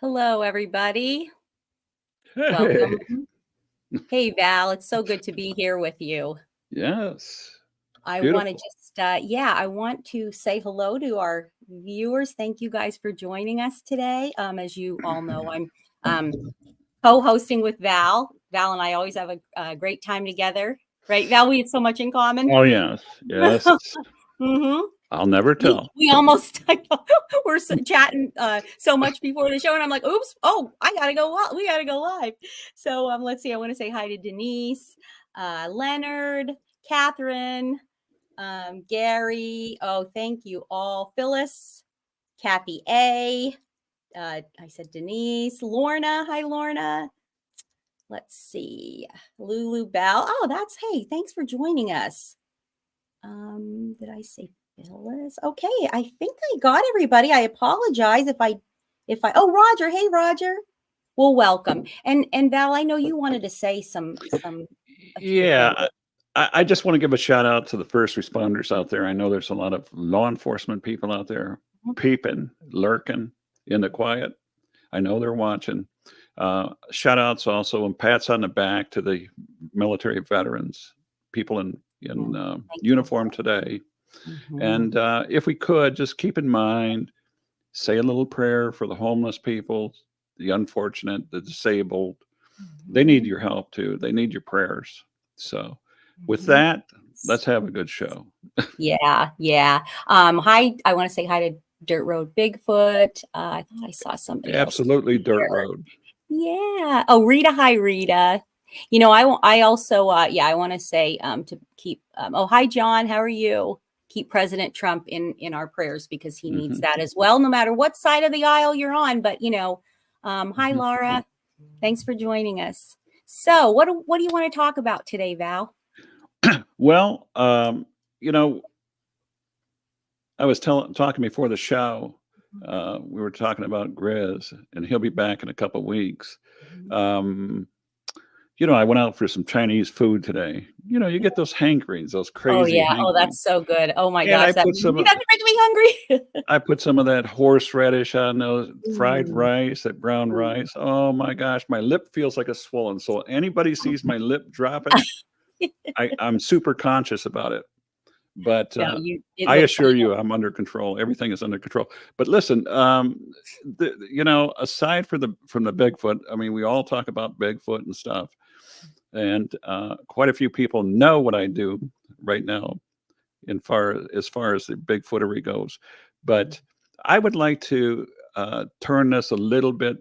Hello, everybody. Hey, Welcome. Hey, Val, it's so good to be here with you. yes, I want to beautiful. just, I want to say hello to our viewers. Thank you guys for joining us today. As you all know, I'm co-hosting with Val. Val and I always have a great time together, right? Val, we have so much in common. Oh, yes, yes. Mm-hmm. I'll never tell. We almost we're chatting so much before the show, and I'm like, oops, oh, I gotta go. We gotta go live. So let's see. I want to say hi to Denise, Leonard, Catherine, Gary. Oh, thank you all. Phyllis, Kathy A. I said Denise, Lorna. Hi, Lorna. Let's see, Lulu Bell. Oh, hey. Thanks for joining us. Did I say Phyllis? Okay, I think I got everybody. I apologize if I oh, Roger. Hey, Roger. Well, welcome. And Val, I know you wanted to say a few things. Yeah, I just want to give a shout out to the first responders out there. I know there's a lot of law enforcement people out there peeping, lurking in the quiet. I know they're watching. Shout outs also and pats on the back to the military veterans, people in uniform today. And if we could, just keep in mind, say a little prayer for the homeless people, the unfortunate, the disabled. They need your help too. They need your prayers. So, with that, let's have a good show. Yeah. Hi. I want to say hi to Dirt Road Bigfoot. I thought I saw somebody Absolutely, else. Dirt Road. Yeah. Oh, Rita. Hi, Rita. You know, I also, I want to say to keep, oh, hi, John. How are you? Keep President Trump in our prayers because he needs that as well, no matter what side of the aisle you're on. But, hi, Laura. Thanks for joining us. So what do you want to talk about today, Val? Well, I was talking before the show. We were talking about Grizz, and he'll be back in a couple of weeks. I went out for some Chinese food today. You get those hankrings, those crazy. Oh yeah. Hankrings. Oh, that's so good. Oh my And gosh, that's making me hungry. I put some of that horseradish on those fried rice, that brown rice. Oh my gosh, my lip feels like a swollen. So anybody sees my lip dropping, I'm super conscious about it. But I assure you, I'm under control. Everything is under control. But listen, aside from the Bigfoot, I mean, we all talk about Bigfoot and stuff, and quite a few people know what I do right now, as far as the Bigfootery goes. But I would like to turn this a little bit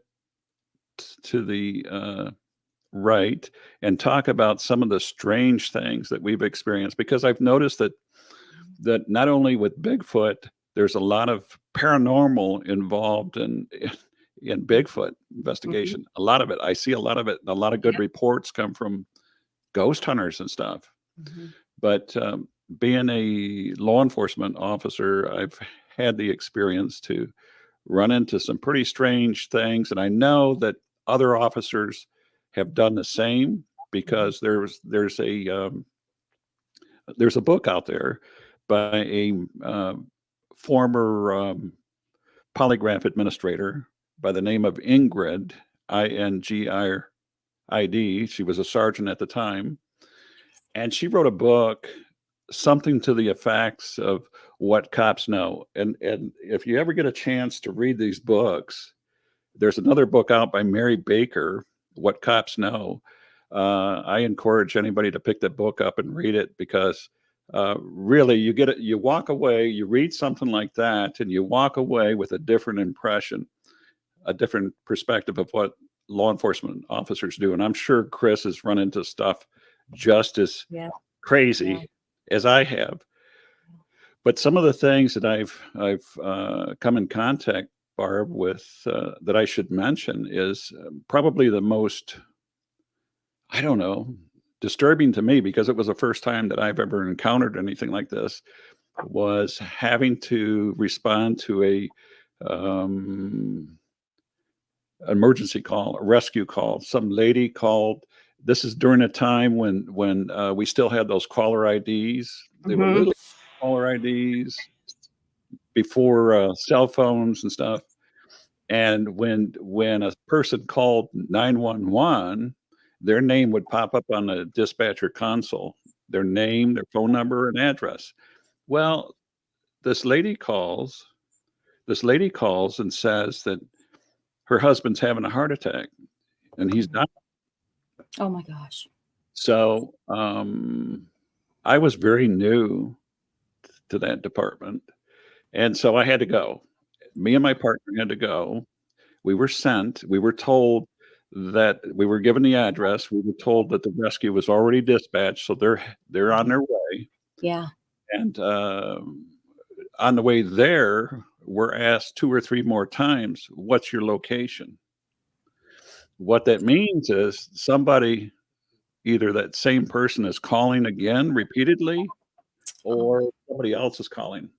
to the right and talk about some of the strange things that we've experienced, because I've noticed that not only with Bigfoot, there's a lot of paranormal involved in Bigfoot investigation. A lot of it, I see a lot of it. A lot of good reports come from ghost hunters and stuff. But being a law enforcement officer, I've had the experience to run into some pretty strange things, and I know that other officers have done the same, because there's a book out there by a former polygraph administrator by the name of Ingrid, Ingrid. She was a sergeant at the time, and she wrote a book, something to the effects of What Cops Know. And if you ever get a chance to read these books, there's another book out by Mary Baker, What Cops Know. I encourage anybody to pick that book up and read it, because really you walk away, you read something like that, and you walk away with a different impression, a different perspective of what law enforcement officers do. And I'm sure Chris has run into stuff just as crazy as I have. But some of the things that I've come in contact, Barb, with that I should mention is probably the most, I don't know, disturbing to me, because it was the first time that I've ever encountered anything like this, was having to respond to a emergency call, a rescue call. Some lady called. This is during a time when we still had those caller IDs. They were little caller IDs before cell phones and stuff. And when a person called 911, their name would pop up on the dispatcher console, their name, their phone number, and address. Well, this lady calls. This lady calls and says that her husband's having a heart attack and he's dying. Oh my gosh. So I was very new to that department. And so I had to go. Me and my partner had to go. We were sent. We were told that we were given the address. We were told that the rescue was already dispatched, so they're on their way. Yeah. And on the way there, we're asked 2 or 3 more times, "What's your location?" What that means is somebody, either that same person is calling again repeatedly, or somebody else is calling.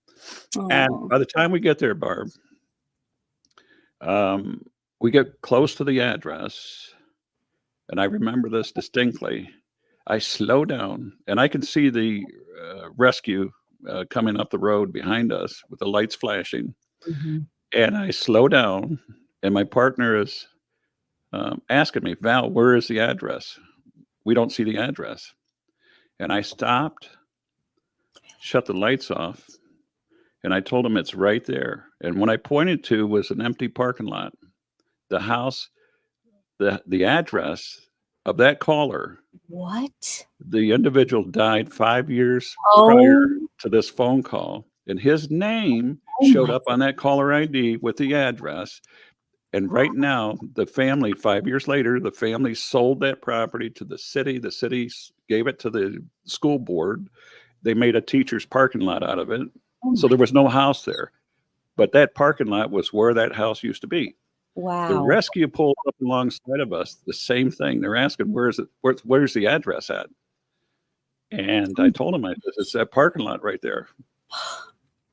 And Oh. by the time we get there, Barb, we get close to the address, and I remember this distinctly. I slow down, and I can see the rescue coming up the road behind us with the lights flashing. Mhm. And I slow down, and my partner is asking me, "Val, where is the address? We don't see the address." And I stopped, shut the lights off, and I told him it's right there. And what I pointed to was an empty parking lot. The house, the address of that caller, What? the individual died 5 years prior Oh, to this phone call, and his name oh showed my. up on that caller ID with the address. And right now, the family, 5 years later, the family sold that property to the city. The city gave it to the school board. They made a teacher's parking lot out of it. Oh So my. there was no house there. But that parking lot was where that house used to be. The Wow. rescue pulled up alongside of us, the same thing. They're asking, where's the address at? And I told them, I said, it's that parking lot right there.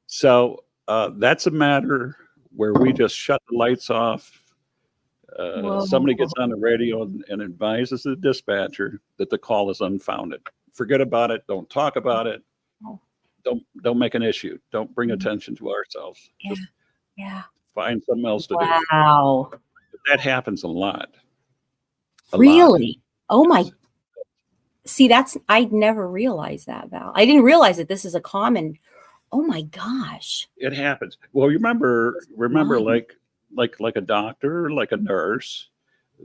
So that's a matter where we just shut the lights off. Somebody Whoa. gets on the radio and advises the dispatcher that the call is unfounded. Forget about it. Don't talk about it. Don't make an issue. Don't bring attention to ourselves. Yeah. Just Yeah. find something else to do. Wow. That happens a lot. A lot. Really? Oh my. See, I'd never realized that, Val. I didn't realize that this is a common. Oh my gosh. It happens. Well, you remember Wow. like a doctor, like a nurse,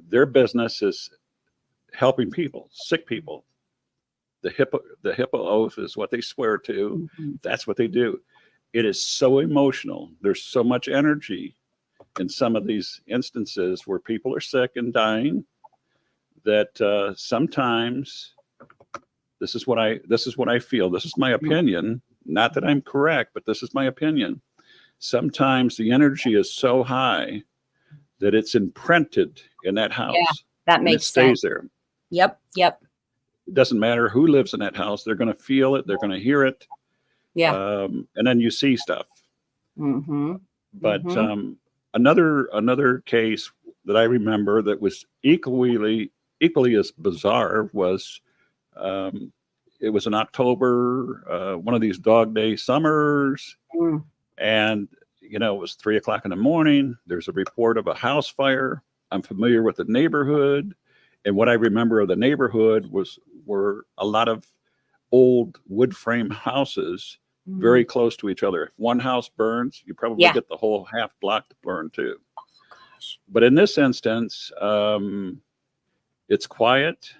their business is helping people, sick people. The HIPAA oath is what they swear to. Mhm. That's what they do. It is so emotional. There's so much energy in some of these instances where people are sick and dying that sometimes this is what I feel. This is my opinion. Not that I'm correct, but this is my opinion. Sometimes the energy is so high that it's imprinted in that house. Yeah, that and it makes stays sense. there. Yep. Yep. It doesn't matter who lives in that house. They're going to feel it. They're going to hear it. Yeah. And then you see stuff. Mm-hmm. But Mm-hmm. another case that I remember that was equally as bizarre was it was in October, one of these dog day summers, Mm. and it was 3 o'clock in the morning. There's a report of a house fire. I'm familiar with the neighborhood, and what I remember of the neighborhood were a lot of old wood frame houses very close to each other. If one house burns, you probably Yeah. get the whole half block to burn too. Gosh. But in this instance, it's quiet.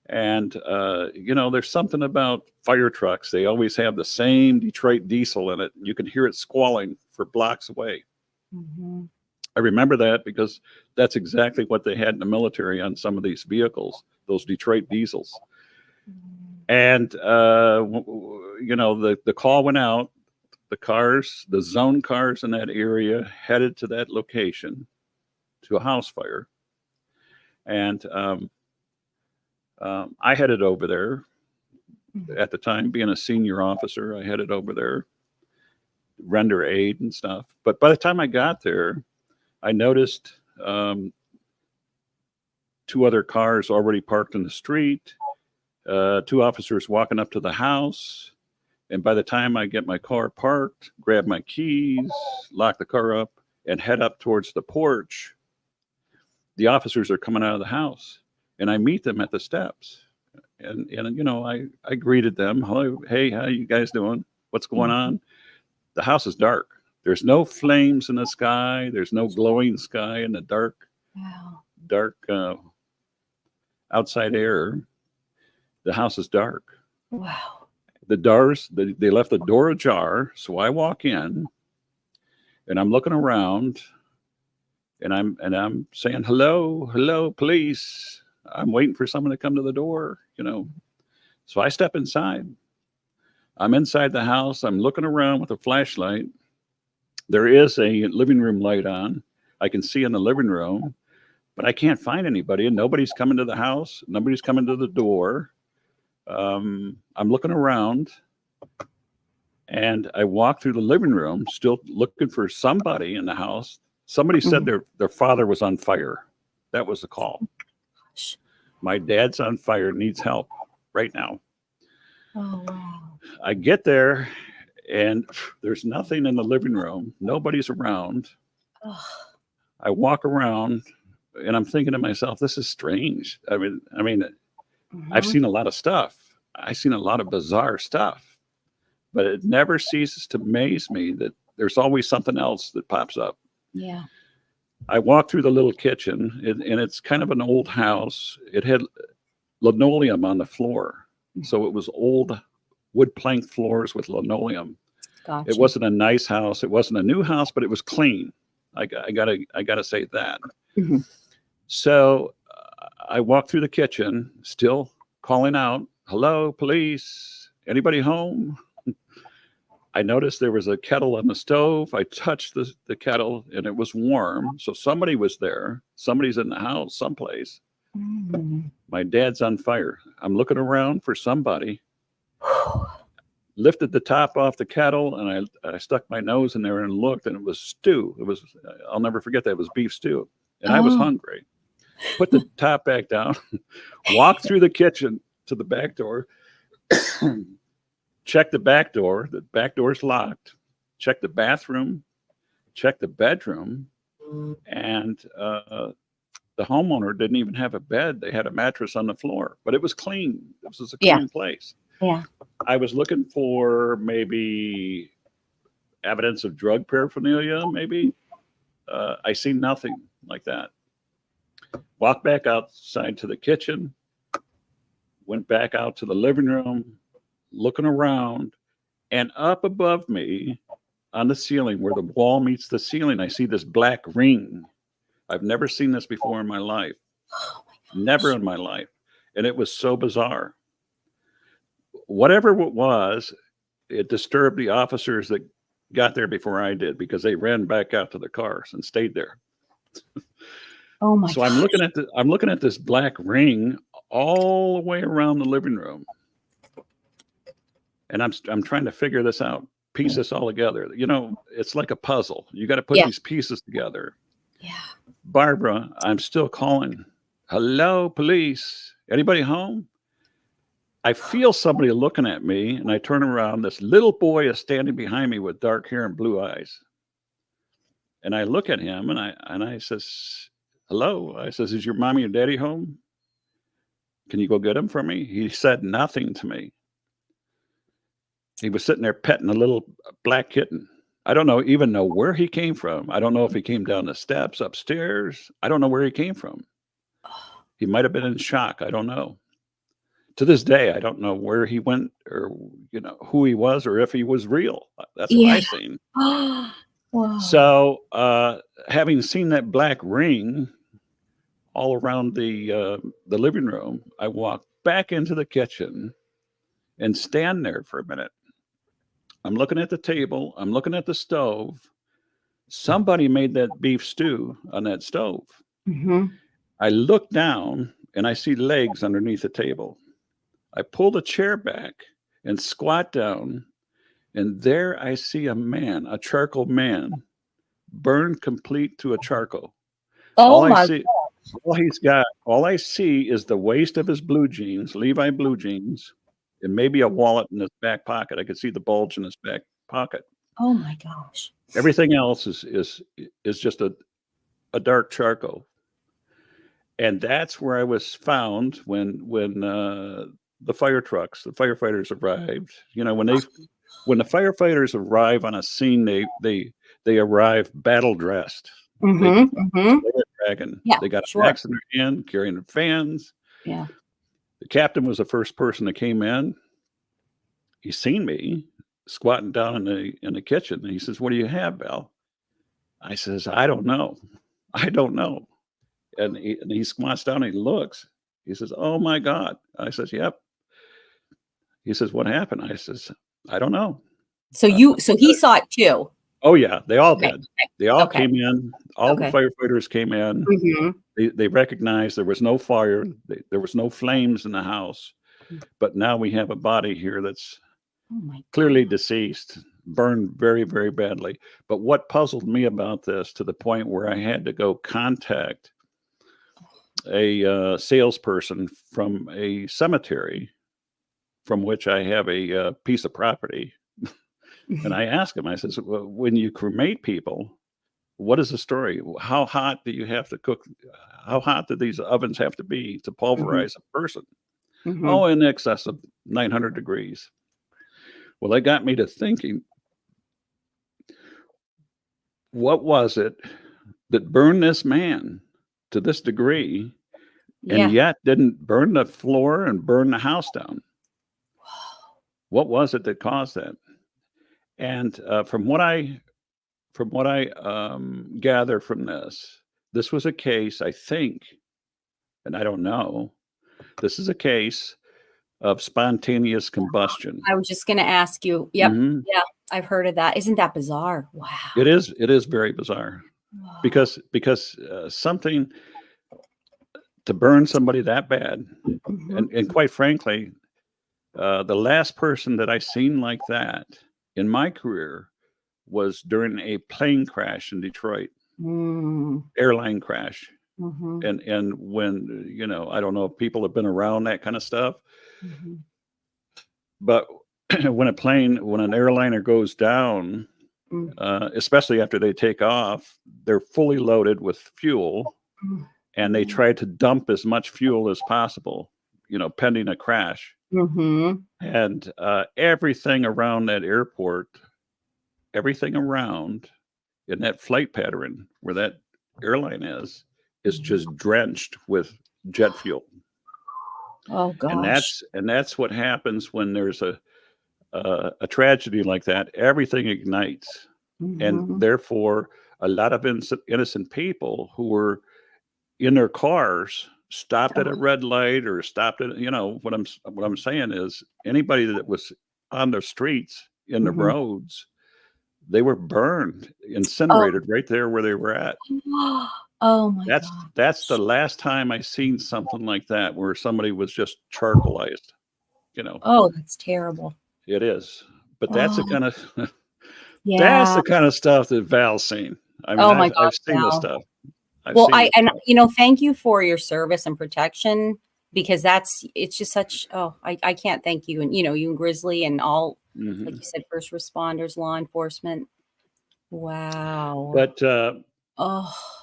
And, there's something about fire trucks. They always have the same Detroit diesel in it. You can hear it squalling for blocks away. Mm-hmm. I remember that because that's exactly what they had in the military on some of these vehicles, those Detroit diesels. And, the call went out. The zone cars in that area headed to that location, to a house fire. And I headed over there. At the time, being a senior officer, I headed over there, render aid and stuff. But by the time I got there, I noticed 2 other cars already parked in the street, 2 officers walking up to the house. And by the time I get my car parked, grab my keys, lock the car up, and head up towards the porch, the officers are coming out of the house, and I meet them at the steps. And you know, I greeted them. Hello, hey, how you guys doing? What's going on? The house is dark. There's no flames in the sky. There's no glowing sky in the dark outside air. The house is dark. Wow. The doors, they left the door ajar. So I walk in and I'm looking around and I'm saying, hello, police. I'm waiting for someone to come to the door, you know. So I step inside. I'm inside the house. I'm looking around with a flashlight. There is a living room light on. I can see in the living room, but I can't find anybody, and nobody's coming to the house. Nobody's coming to the door. I'm looking around, and I walk through the living room, still looking for somebody in the house. Somebody said their father was on fire. That was the call. My dad's on fire, needs help right now. Oh, wow. I get there, and there's nothing in the living room. Nobody's around. Oh. I walk around, and I'm thinking to myself, this is strange. I mean, I've seen a lot of stuff. I've seen a lot of bizarre stuff, but it never ceases to amaze me that there's always something else that pops up. Yeah. I walk through the little kitchen, and it's kind of an old house. It had linoleum on the floor. So it was old wood plank floors with linoleum. Gotcha. It wasn't a nice house. It wasn't a new house, but it was clean. I gotta say that. So I walked through the kitchen, still calling out, hello, police, anybody home? I noticed there was a kettle on the stove. I touched the kettle and it was warm. So somebody was there. Somebody's in the house someplace. My dad's on fire. I'm looking around for somebody. Lifted the top off the kettle and I stuck my nose in there and looked, and it was stew. It was, I'll never forget that. It was beef stew. And I was hungry. Put the top back down, walked through the kitchen to the back door, checked the back door. The back door's locked. Checked the bathroom, checked the bedroom, and the homeowner didn't even have a bed. They had a mattress on the floor, but it was clean. This was a clean place. Yeah. I was looking for maybe evidence of drug paraphernalia, maybe. I see nothing like that. Walked back outside to the kitchen, went back out to the living room, looking around, and up above me on the ceiling where the wall meets the ceiling, I see this black ring. I've never seen this before in my life. Oh my Never in my life. And it was so bizarre. Whatever it was, it disturbed the officers that got there before I did, because they ran back out to the cars and stayed there. Oh my So I'm looking at this black ring all the way around the living room. And I'm trying to figure this out, piece this all together. You know, it's like a puzzle. You got to put these pieces together. Yeah. Barbara, I'm still calling. Hello, police. Anybody home? I feel somebody looking at me, and I turn around. This little boy is standing behind me with dark hair and blue eyes. And I look at him, and I says, hello. I says, is your mommy and daddy home? Can you go get him for me? He said nothing to me. He was sitting there petting a little black kitten. I don't even know where he came from. I don't know if he came down the steps, upstairs. I don't know where he came from. He might have been in shock. I don't know. To this day, I don't know where he went, or, you know, who he was, or if he was real. That's what I've seen. Wow. So having seen that black ring all around the living room, I walked back into the kitchen and stand there for a minute. I'm looking at the table. I'm looking at the stove. Somebody made that beef stew on that stove. I look down and I see legs underneath the table. I pull the chair back and squat down, and there I see a man, a charcoal man, burned complete to a charcoal. All I see is the waist of his blue jeans, Levi blue jeans, and maybe a wallet in his back pocket. I could see the bulge in his back pocket. Oh my gosh. Everything else is just a dark charcoal. And that's where I was found when the fire trucks, the firefighters arrived. You know, when the firefighters arrive on a scene, they arrive battle dressed. They a dragon. Yeah, They got an sure. axe in their hand, carrying fans. Yeah. The captain was the first person that came in. He seen me squatting down in the kitchen. And he says, "What do you have, Val?" I says, "I don't know. I don't know." And he squats down and he looks. He says, "Oh my God." I says, "Yep." He says, "What happened?" I says, "I don't know." So he saw it too. Oh yeah, they all Okay. did. They all Okay. came in. All the Okay. firefighters came in. They recognized there was no fire. There was no flames in the house. But now we have a body here that's Oh my clearly deceased, burned very, very badly. But what puzzled me about this, to the point where I had to go contact a salesperson from a cemetery from which I have a piece of property. And I asked him, I says, "Well, when you cremate people, what is the story? How hot do you have to cook? How hot do these ovens have to be to pulverize a person?" "Oh, in excess of 900 degrees." Well, that got me to thinking, what was it that burned this man to this degree, and yet didn't burn the floor and burn the house down? What was it that caused that? And from what I gather from this was a case, I think, and I don't know, this is a case of spontaneous combustion. I was just going to ask you. Yep. Mhm. Yeah. I've heard of that. Isn't that bizarre? Wow. It is very bizarre, because something to burn somebody that bad, and quite frankly, the last person that I seen like that in my career was during a plane crash in Detroit, airline crash. And when, you know, I don't know if people have been around that kind of stuff, but when an airliner goes down, especially after they take off, they're fully loaded with fuel, and they try to dump as much fuel as possible, you know, pending a crash. And everything around that airport, everything around in that flight pattern where that airline is just drenched with jet fuel. Oh gosh. And that's what happens when there's a tragedy like that. Everything ignites, and therefore a lot of innocent people who were in their cars stopped at a red light or stopped at, you know, what I'm saying is, anybody that was on the streets, in the roads, they were burned, incinerated right there where they were at. Oh my God. That's the last time I seen something like that, where somebody was just charcoalized, you know. Oh, that's terrible. It is. But that's the kind of that's Yeah. the kind of stuff that Val's seen. I mean, Oh my I've gosh, seen this Val. stuff. Well, you know, thank you for your service and protection, because it's just such, I can't thank you. And, you know, you and Grizzly and all, like you said, first responders, law enforcement. Wow. But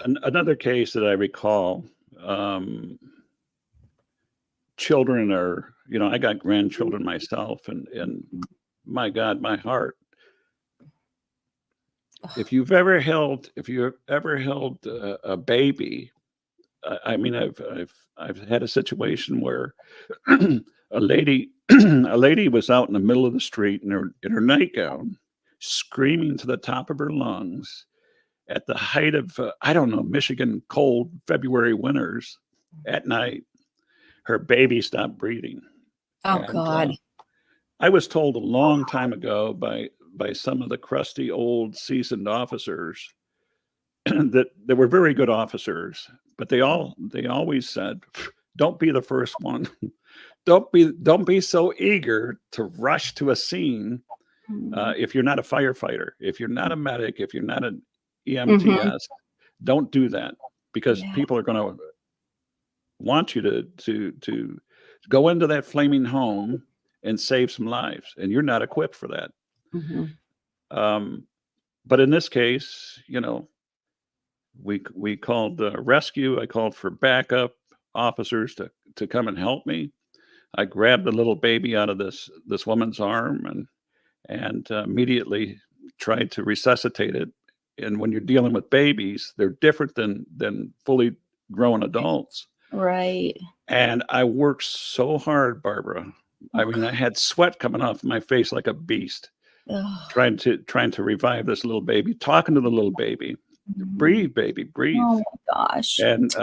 another case that I recall, children are, you know, I got grandchildren myself, and my God, my heart. If you've ever held a baby, I mean, I've had a situation where a lady was out in the middle of the street in her nightgown, screaming to the top of her lungs at the height of I don't know, Michigan cold February winters at night. Her baby stopped breathing. Oh God. I was told a long time ago by some of the crusty old seasoned officers that they were very good officers, but they always said, "Don't be the first one. Don't be so eager to rush to a scene if you're not a firefighter, if you're not a medic, if you're not an EMTS. Don't do that, because people are going to want you to go into that flaming home and save some lives, and you're not equipped for that." But in this case, you know, we called rescue. I called for backup officers to come and help me. I grabbed the little baby out of this woman's arm and immediately tried to resuscitate it. And when you're dealing with babies, they're different than fully grown adults. Right. And I worked so hard, Barbara. I mean, I had sweat coming off my face like a beast, trying to revive this little baby, talking to the little baby. Breathe, baby, breathe. Oh my gosh. And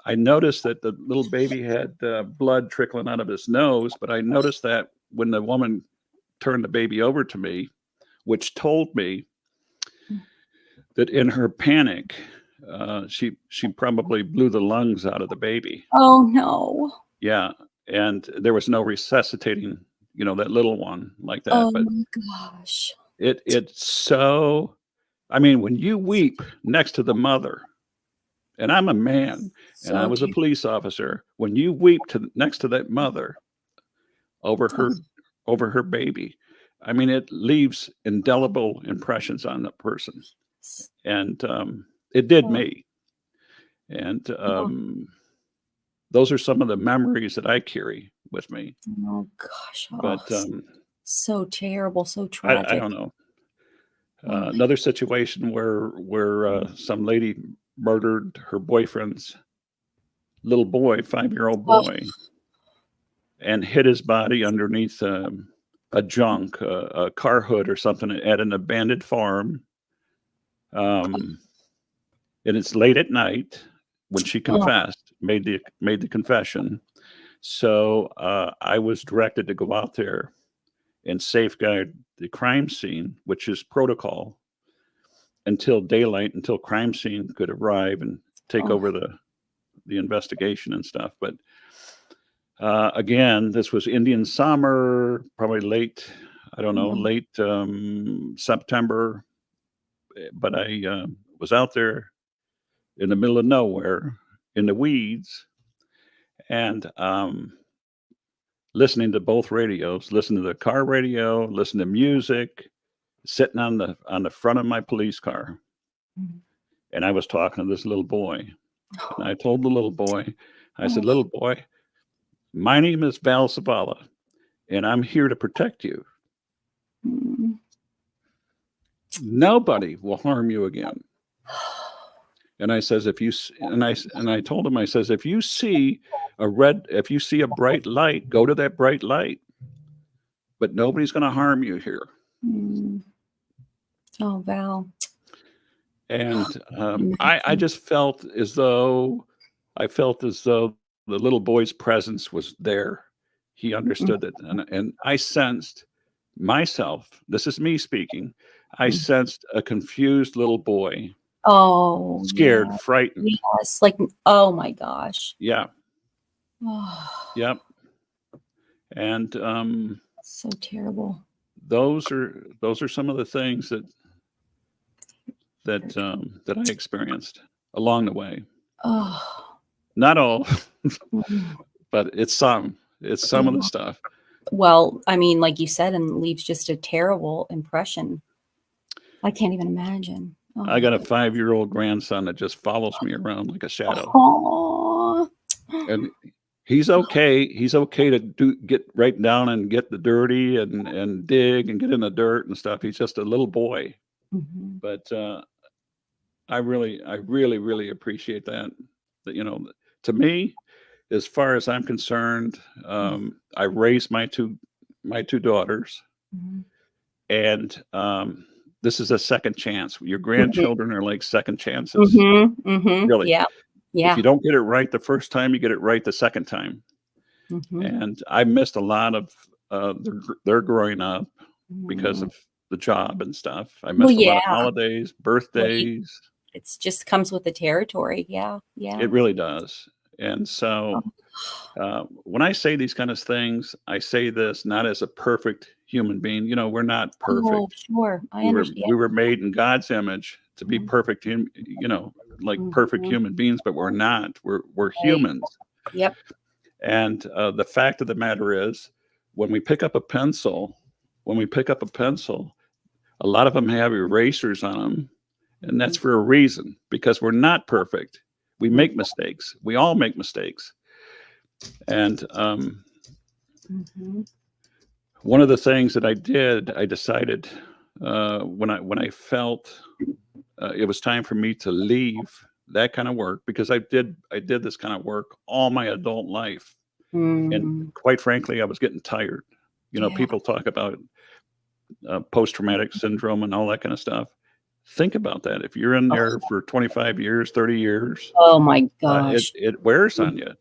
I noticed that the little baby had blood trickling out of his nose, but I noticed that when the woman turned the baby over to me, which told me that in her panic, she probably blew the lungs out of the baby. Oh no. Yeah. And there was no resuscitating, you know, that little one like that. Oh But my gosh. it's so, I mean, when you weep next to the mother, and I'm a man and I was a police officer, when you weep next to that mother over her baby, I mean, it leaves indelible impressions on the person. And it did me. And those are some of the memories that I carry with me. Oh gosh. But so terrible, so tragic. I don't know. Another situation where some lady murdered her boyfriend's little boy, 5-year-old boy, and hid his body underneath a junk, a car hood or something at an abandoned farm. And it's late at night when she confessed, made the confession. So I was directed to go out there and safeguard the crime scene, which is protocol, until daylight, until crime scene could arrive and take over the investigation and stuff. But again, this was Indian summer, probably late, I don't know, late September. But I was out there in the middle of nowhere in the weeds and listening to both radios, listening to the car radio, listening to music, sitting on the front of my police car. And I was talking to this little boy. And I told the little boy, I said, little boy, my name is Val Zavala, and I'm here to protect you. Nobody will harm you again. And I says, I told him, I says, if you see a bright light, go to that bright light. But nobody's going to harm you here. Oh, Val. And I just felt as though the little boy's presence was there. He understood it. And I sensed myself, this is me speaking, I sensed a confused little boy. Oh, scared, frightened. Yes, like, oh my gosh. Yeah. Yep. And so terrible. Those are some of the things that I experienced along the way. Not all, but it's some of the stuff. Well, I mean, like you said, and leaves just a terrible impression. I can't even imagine. I got a 5-year-old grandson that just follows me around like a shadow. And he's okay. He's okay to get right down and get the dirty and dig and get in the dirt and stuff. He's just a little boy. But I really appreciate that. That, you know, to me, as far as I'm concerned, I raised my two daughters, and this is a second chance. Your grandchildren are like second chances. Really. Yeah. If you don't get it right the first time, you get it right the second time. And I missed a lot of their growing up because of the job and stuff. I missed a lot of holidays, birthdays. It just comes with the territory. Yeah. It really does. And so when I say these kind of things, I say this not as a perfect human being. You know, we're not perfect. Oh, sure. I understand. We were made in God's image to be perfect, you know, like perfect human beings, but we're not. We're humans. Yep. And the fact of the matter is, when we pick up a pencil, A lot of them have erasers on them, and that's for a reason, because we're not perfect. We make mistakes. We all make mistakes. And one of the things that I did, I decided when I felt it was time for me to leave that kind of work, because I did this kind of work all my adult life, and quite frankly, I was getting tired. You know, people talk about post-traumatic syndrome and all that kind of stuff. Think about that. If you're in there for 25 years, 30 years, oh my gosh, it wears on you.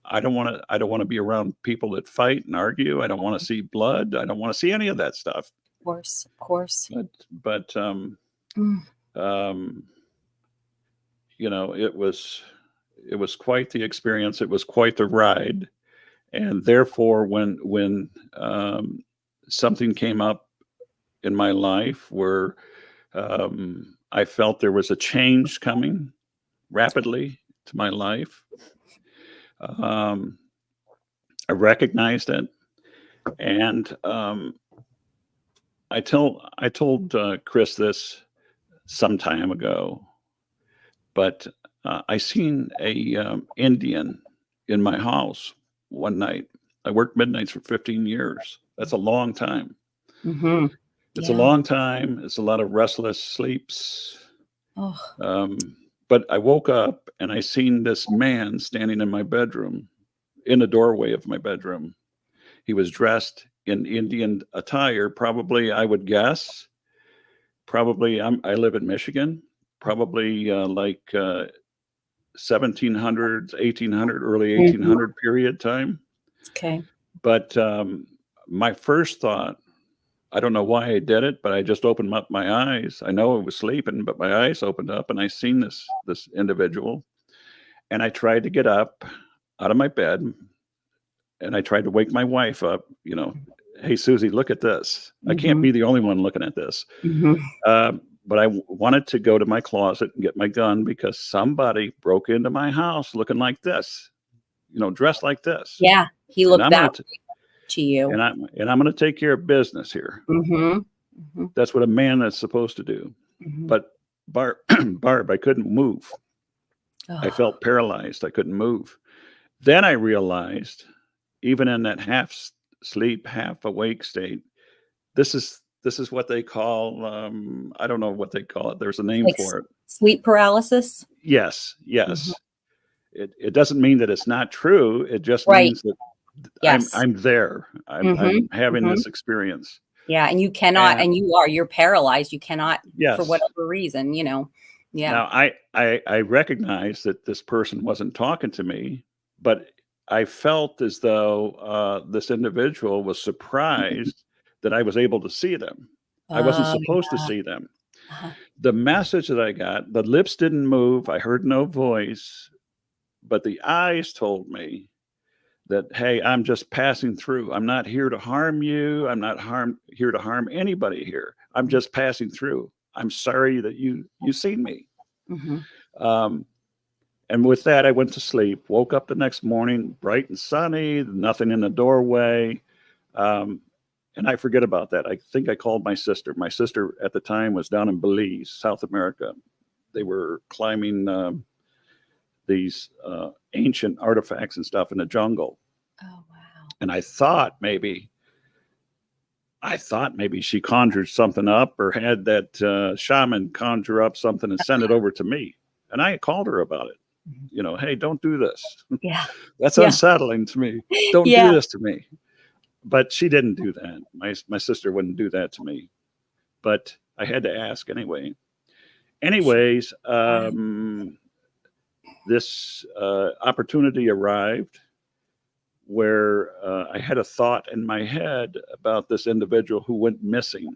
I don't want to be around people that fight and argue. I don't want to see blood. I don't want to see any of that stuff. Of course. But you know, it was quite the experience. It was quite the ride. And therefore, when something came up in my life where I felt there was a change coming rapidly to my life, I recognized it, and I told Chris this some time ago, but I seen a Indian in my house one night. I worked midnights for 15 years. That's a long time. It's a long time. It's a lot of restless sleeps. But I woke up and I seen this man standing in my bedroom, in the doorway of my bedroom. He was dressed in Indian attire, probably, I would guess, probably, I live in Michigan, probably like 1700s, 1800, early 1800 period time. Okay. But my first thought, I don't know why I did it, but I just opened up my eyes. I know I was sleeping, but my eyes opened up and I seen this individual. And I tried to get up out of my bed and I tried to wake my wife up, you know, hey, Susie, look at this. I can't be the only one looking at this. But I wanted to go to my closet and get my gun because somebody broke into my house looking like this, you know, dressed like this. Yeah, he looked that way to you. And I'm going to take care of business here. That's what a man is supposed to do. But Barb, I couldn't move. I felt paralyzed. I couldn't move. Then I realized, even in that half sleep, half awake state, this is what they call, I don't know what they call it. There's a name for it. Sleep paralysis? Yes. It doesn't mean that it's not true. It just means that I'm there. I'm having this experience. Yeah. And you cannot, and you're paralyzed. You cannot, for whatever reason, you know. Yeah. Now I recognize that this person wasn't talking to me, but I felt as though this individual was surprised that I was able to see them. I wasn't supposed to see them. The message that I got, the lips didn't move. I heard no voice, but the eyes told me that, hey, I'm just passing through. I'm not here to harm you. I'm not here to harm anybody here. I'm just passing through. I'm sorry that you seen me. And with that, I went to sleep, woke up the next morning, bright and sunny, nothing in the doorway. And I forget about that. I think I called my sister. My sister at the time was down in Belize, South America. They were climbing these ancient artifacts and stuff in the jungle. Oh, wow. And I thought maybe she conjured something up or had that shaman conjure up something and send it over to me. And I called her about it. You know, hey, don't do this. Yeah. That's unsettling to me. Don't do this to me. But she didn't do that. My sister wouldn't do that to me. But I had to ask anyway. Anyways, this opportunity arrived where I had a thought in my head about this individual who went missing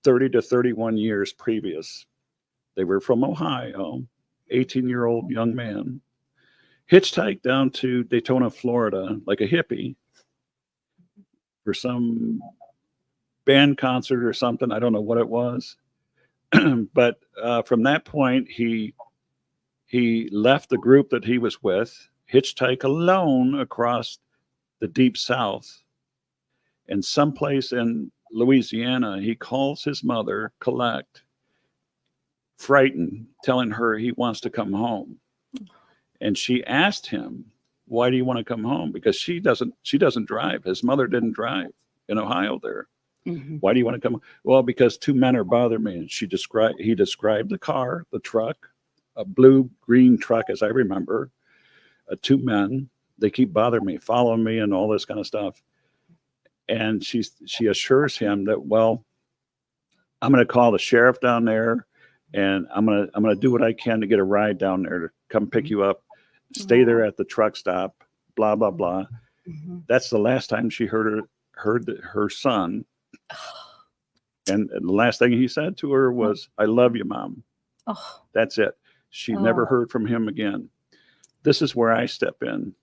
30 to 31 years previous. They were from Ohio, 18-year-old young man, hitchhiked down to Daytona, Florida, like a hippie for some band concert or something. I don't know what it was. But from that point, he left the group that he was with, hitchhiked alone across the deep South, and someplace in Louisiana, he calls his mother, Collect, frightened, telling her he wants to come home. And she asked him, why do you want to come home? Because she doesn't drive. His mother didn't drive in Ohio there. Mm-hmm. Why do you want to come? Well, because two men are bothering me. And he described the car, the truck, a blue-green truck, as I remember, two men. They keep bothering me, following me, and all this kind of stuff. And she assures him that, well, I'm going to call the sheriff down there, and I'm going to do what I can to get a ride down there to come pick you up, stay there at the truck stop, blah blah blah. Mm-hmm. That's the last time she heard her son. And the last thing he said to her was, "I love you, Mom." Oh. That's it. She never heard from him again. This is where I step in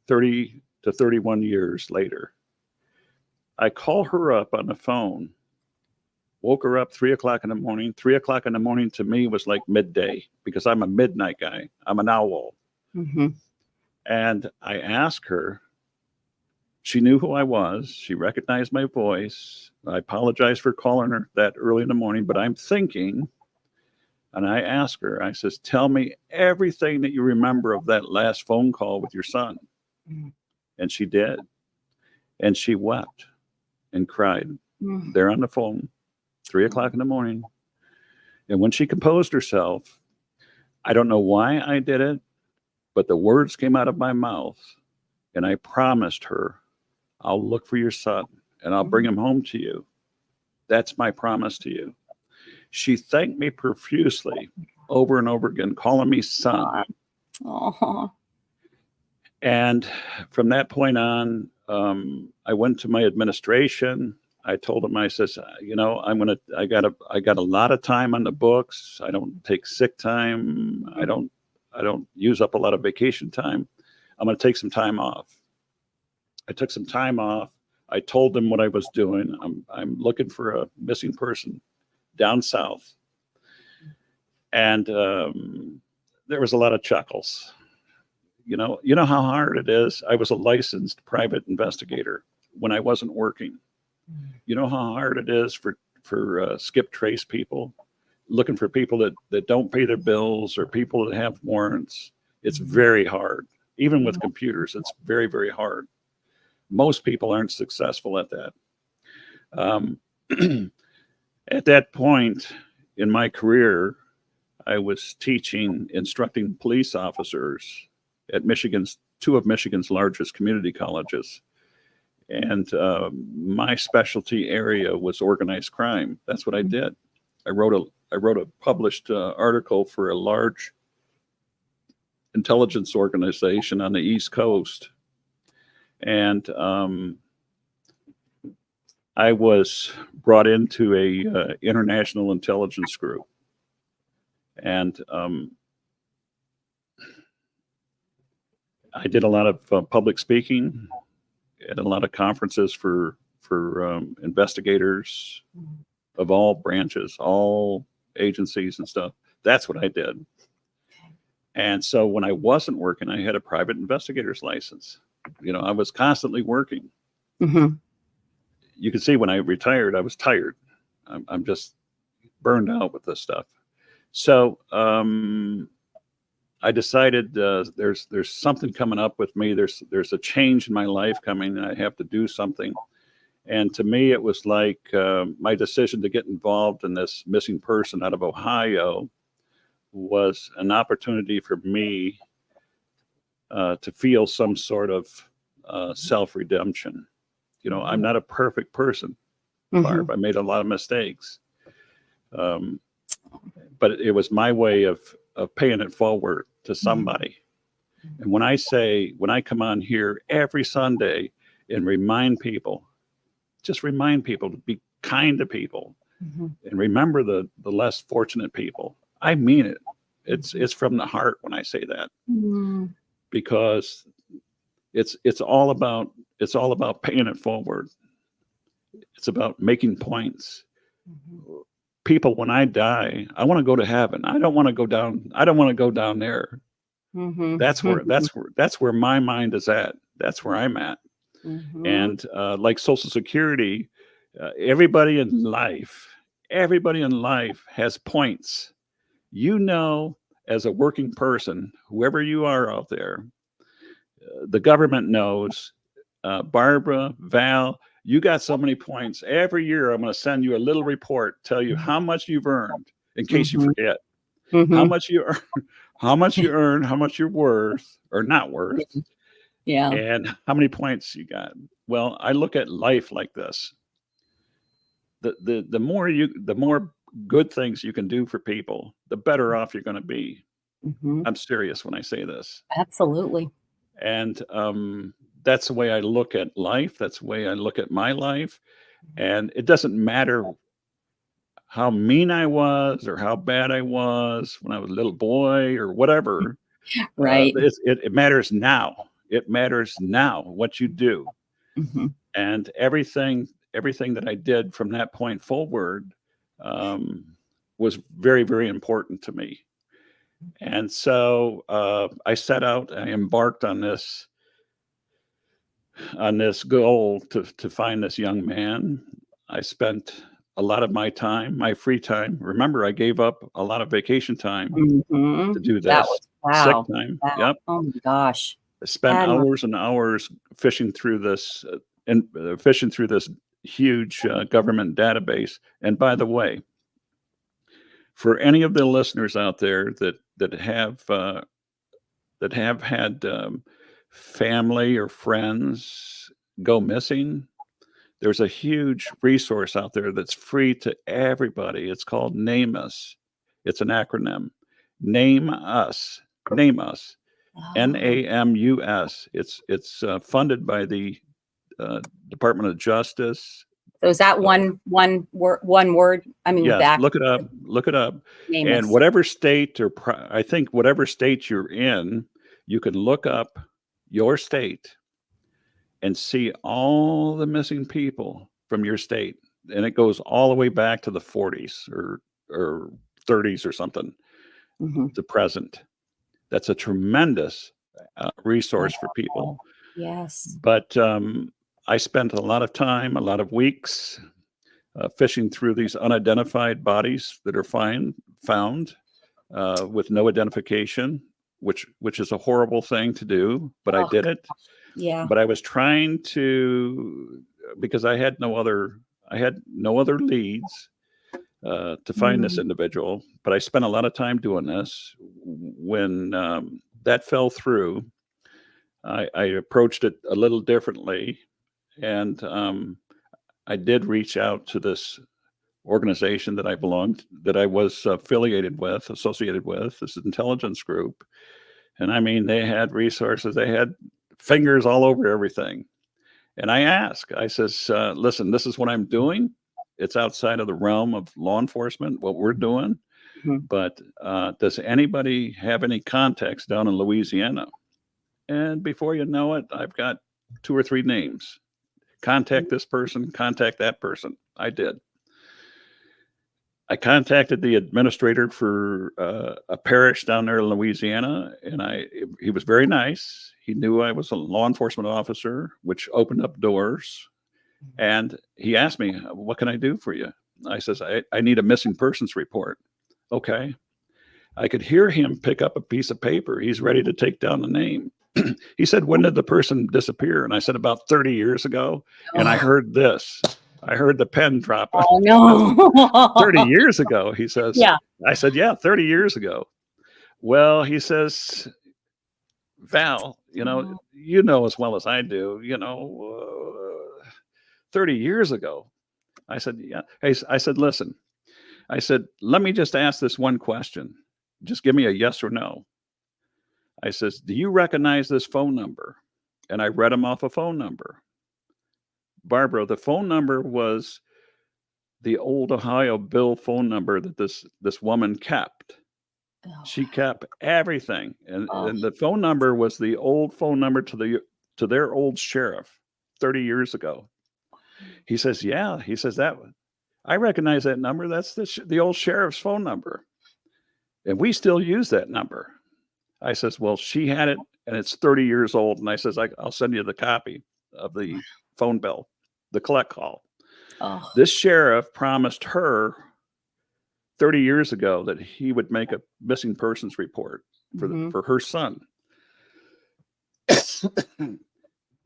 30 to 31 years later. I call her up on the phone, woke her up 3 o'clock in the morning. 3 o'clock in the morning to me was like midday because I'm a midnight guy. I'm an owl. Mm-hmm. And I asked her, she knew who I was. She recognized my voice. I apologize for calling her that early in the morning, but I'm thinking, and I asked her, I says, tell me everything that you remember of that last phone call with your son. Mm-hmm. And she did. And she wept and cried Mm-hmm. there on the phone, 3 o'clock in the morning. And when she composed herself, I don't know why I did it, but the words came out of my mouth. And I promised her, I'll look for your son and I'll bring him home to you. That's my promise to you. She thanked me profusely over and over again, calling me son. Aww. And from that point on, I went to my administration. I told them, I says, you know, I got a lot of time on the books. I don't take sick time. I don't use up a lot of vacation time. I'm going to take some time off. I took some time off. I told them what I was doing. I'm looking for a missing person down south. And there was a lot of chuckles. You know how hard it is. I was a licensed private investigator when I wasn't working. You know how hard it is for skip trace people, looking for people that don't pay their bills or people that have warrants. It's very hard. Even with computers, it's very, very hard. Most people aren't successful at that. At that point in my career, I was instructing police officers at two of Michigan's largest community colleges. And my specialty area was organized crime. That's what I did. I wrote a published article for a large intelligence organization on the East Coast. And I was brought into a international intelligence group. And I did a lot of public speaking at a lot of conferences for investigators of all branches, all agencies and stuff. That's what I did. And so when I wasn't working, I had a private investigator's license. You know, I was constantly working. Mm-hmm. You can see when I retired, I was tired. I'm just burned out with this stuff. So I decided there's something coming up with me. There's a change in my life coming, and I have to do something. And to me, it was like my decision to get involved in this missing person out of Ohio was an opportunity for me to feel some sort of self-redemption. You know, I'm not a perfect person, Barb. I made a lot of mistakes. But it was my way of paying it forward to somebody. And when I come on here every Sunday and remind people to be kind to people and remember the less fortunate people, I mean it. It's from the heart when I say that, because it's all about paying it forward. It's about making points. People, when I die, I want to go to heaven. I don't want to go down. I don't want to go down there. That's where my mind is at. That's where I'm at. And like Social Security, Everybody in life, has points. You know, as a working person, whoever you are out there, the government knows. Barbara, Val, you got so many points. Every year, I'm going to send you a little report, tell you how much you've earned, in case you forget how much you earn, how much you earn, how much you're worth or not worth, Yeah. and how many points you got. Well, I look at life like this. The more good things you can do for people, the better off you're going to be. I'm serious when I say this. Absolutely. And that's the way I look at life. That's the way I look at my life. And it doesn't matter how mean I was or how bad I was when I was a little boy or whatever. Right. It matters now. It matters now what you do. And everything that I did from that point forward was very, very important to me. And so I set out, I embarked on this goal to find this young man. I spent a lot of my time, my free time. Remember, I gave up a lot of vacation time to do this. That was Sick wow. time. Wow. Yep. Oh my gosh. I spent hours and hours fishing through this huge government database. And by the way, for any of the listeners out there that have had family or friends go missing, there's a huge resource out there that's free to everybody. It's called Name Us. It's an acronym. Name Us. Name Us. NAMUS. It's funded by the Department of Justice. So is that one word? I mean, yes, look it up. Look it up. Name and us. whatever state I think whatever state you're in, you can look up your state and see all the missing people from your state. And it goes all the way back to the 40s or 30s or something to present. That's a tremendous resource for people. Yes. But I spent a lot of time, a lot of weeks fishing through these unidentified bodies that are found with no identification, which is a horrible thing to do, but I did it. Yeah. But I was trying to, because I had no other leads to find this individual. But I spent a lot of time doing this. When that fell through, I approached it a little differently, and I did reach out to this organization that I was associated with, this intelligence group. And I mean, they had resources, they had fingers all over everything. And I says, listen, this is what I'm doing. It's outside of the realm of law enforcement, what we're doing. But does anybody have any contacts down in Louisiana? And before you know it, I've got 2 or 3 names. Contact this person, contact that person. I did. I contacted the administrator for a parish down there in Louisiana, and he was very nice. He knew I was a law enforcement officer, which opened up doors. And he asked me, what can I do for you? I says, I need a missing persons report. Okay. I could hear him pick up a piece of paper. He's ready to take down the name. He said, when did the person disappear? And I said, about 30 years ago. And I heard this. I heard the pen drop. Oh, no. 30 years ago, he says. Yeah. I said, yeah, 30 years ago. Well, he says, Val, you know as well as I do, 30 years ago. I said, yeah. I said, listen. I said, let me just ask this one question. Just give me a yes or no. I says, do you recognize this phone number? And I read him off a phone number. Barbara, the phone number was the old Ohio Bill phone number that this woman kept. She kept everything. And the phone number was the old phone number to their old sheriff 30 years ago. He says, yeah. He says, I recognize that number. That's the old sheriff's phone number. And we still use that number. I says, well, she had it and it's 30 years old. And I says, I'll send you the copy of the phone bill, the collect call. Oh. This sheriff promised her 30 years ago that he would make a missing persons report for her son.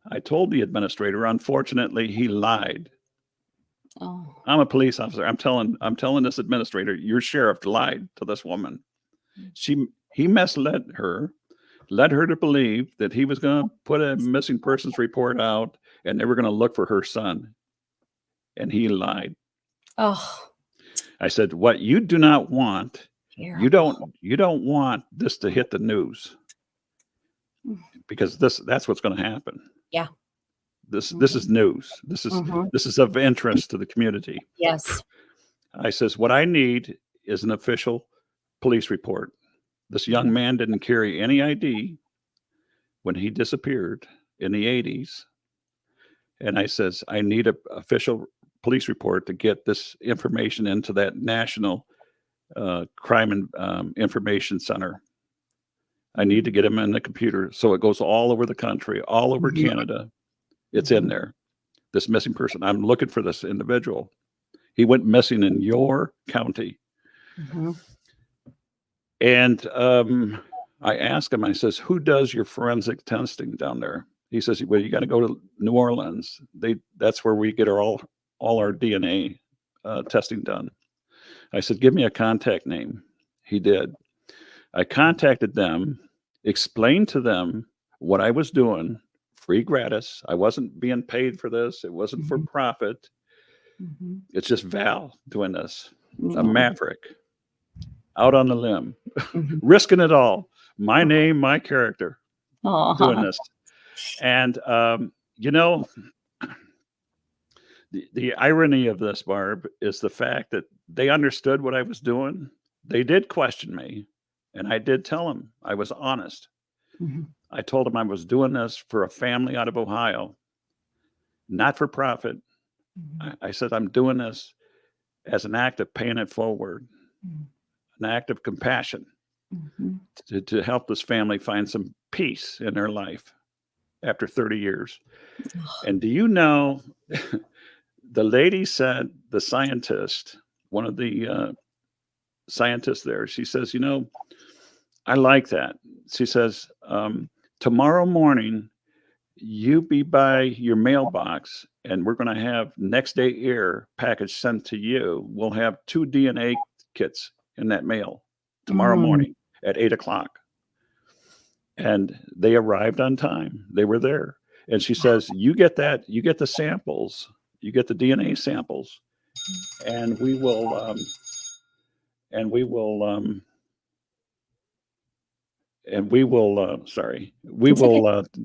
I told the administrator, unfortunately, he lied. Oh. I'm a police officer. I'm telling this administrator, your sheriff lied to this woman. He misled her, led her to believe that he was going to put a missing persons report out and they were going to look for her son. And he lied. Oh. I said, what you do not want, Terrible. you don't want this to hit the news, because that's what's going to happen. Yeah. This is news. This is of interest to the community. Yes. I says, what I need is an official police report. This young man didn't carry any ID when he disappeared in the 80s. And I says, I need an official police report to get this information into that national crime and information center. I need to get him in the computer so it goes all over the country, all over Canada. It's in there. This missing person. I'm looking for this individual. He went missing in your county. And I asked him, I says, who does your forensic testing down there? He says, well, you got to go to New Orleans. That's where we get all our DNA testing done. I said, give me a contact name. He did. I contacted them, explained to them what I was doing, free gratis. I wasn't being paid for this. It wasn't for profit. It's just Val doing this, a maverick, out on the limb, risking it all. My name, my character, doing this. And, you know, the irony of this, Barb, is the fact that they understood what I was doing. They did question me, and I did tell them I was honest. I told them I was doing this for a family out of Ohio, not for profit. I said, I'm doing this as an act of paying it forward, an act of compassion to help this family find some peace in their life after 30 years. And do you know, the lady said, the scientist, one of the scientists there, she says, you know, I like that. She says, tomorrow morning, you be by your mailbox and we're going to have next day air package sent to you. We'll have 2 DNA kits in that mail tomorrow morning at 8:00. And they arrived on time. They were there. And she says, you get that, you get the samples, you get the DNA samples, and we will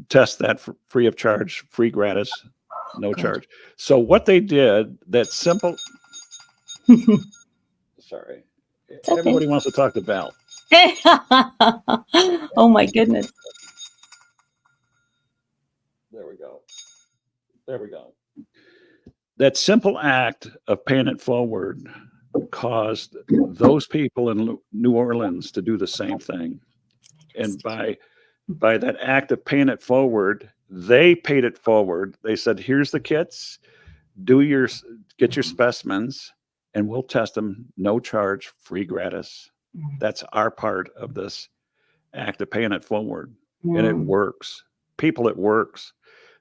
test that for free of charge, free gratis, no charge. So what they did, that simple, sorry, everybody wants to talk to Val. Oh my goodness. There we go. There we go. That simple act of paying it forward caused those people in New Orleans to do the same thing. And by that act of paying it forward, they paid it forward. They said, here's the kits, get your specimens, and we'll test them, no charge, free gratis. That's our part of this act of paying it forward. And it works. People, it works.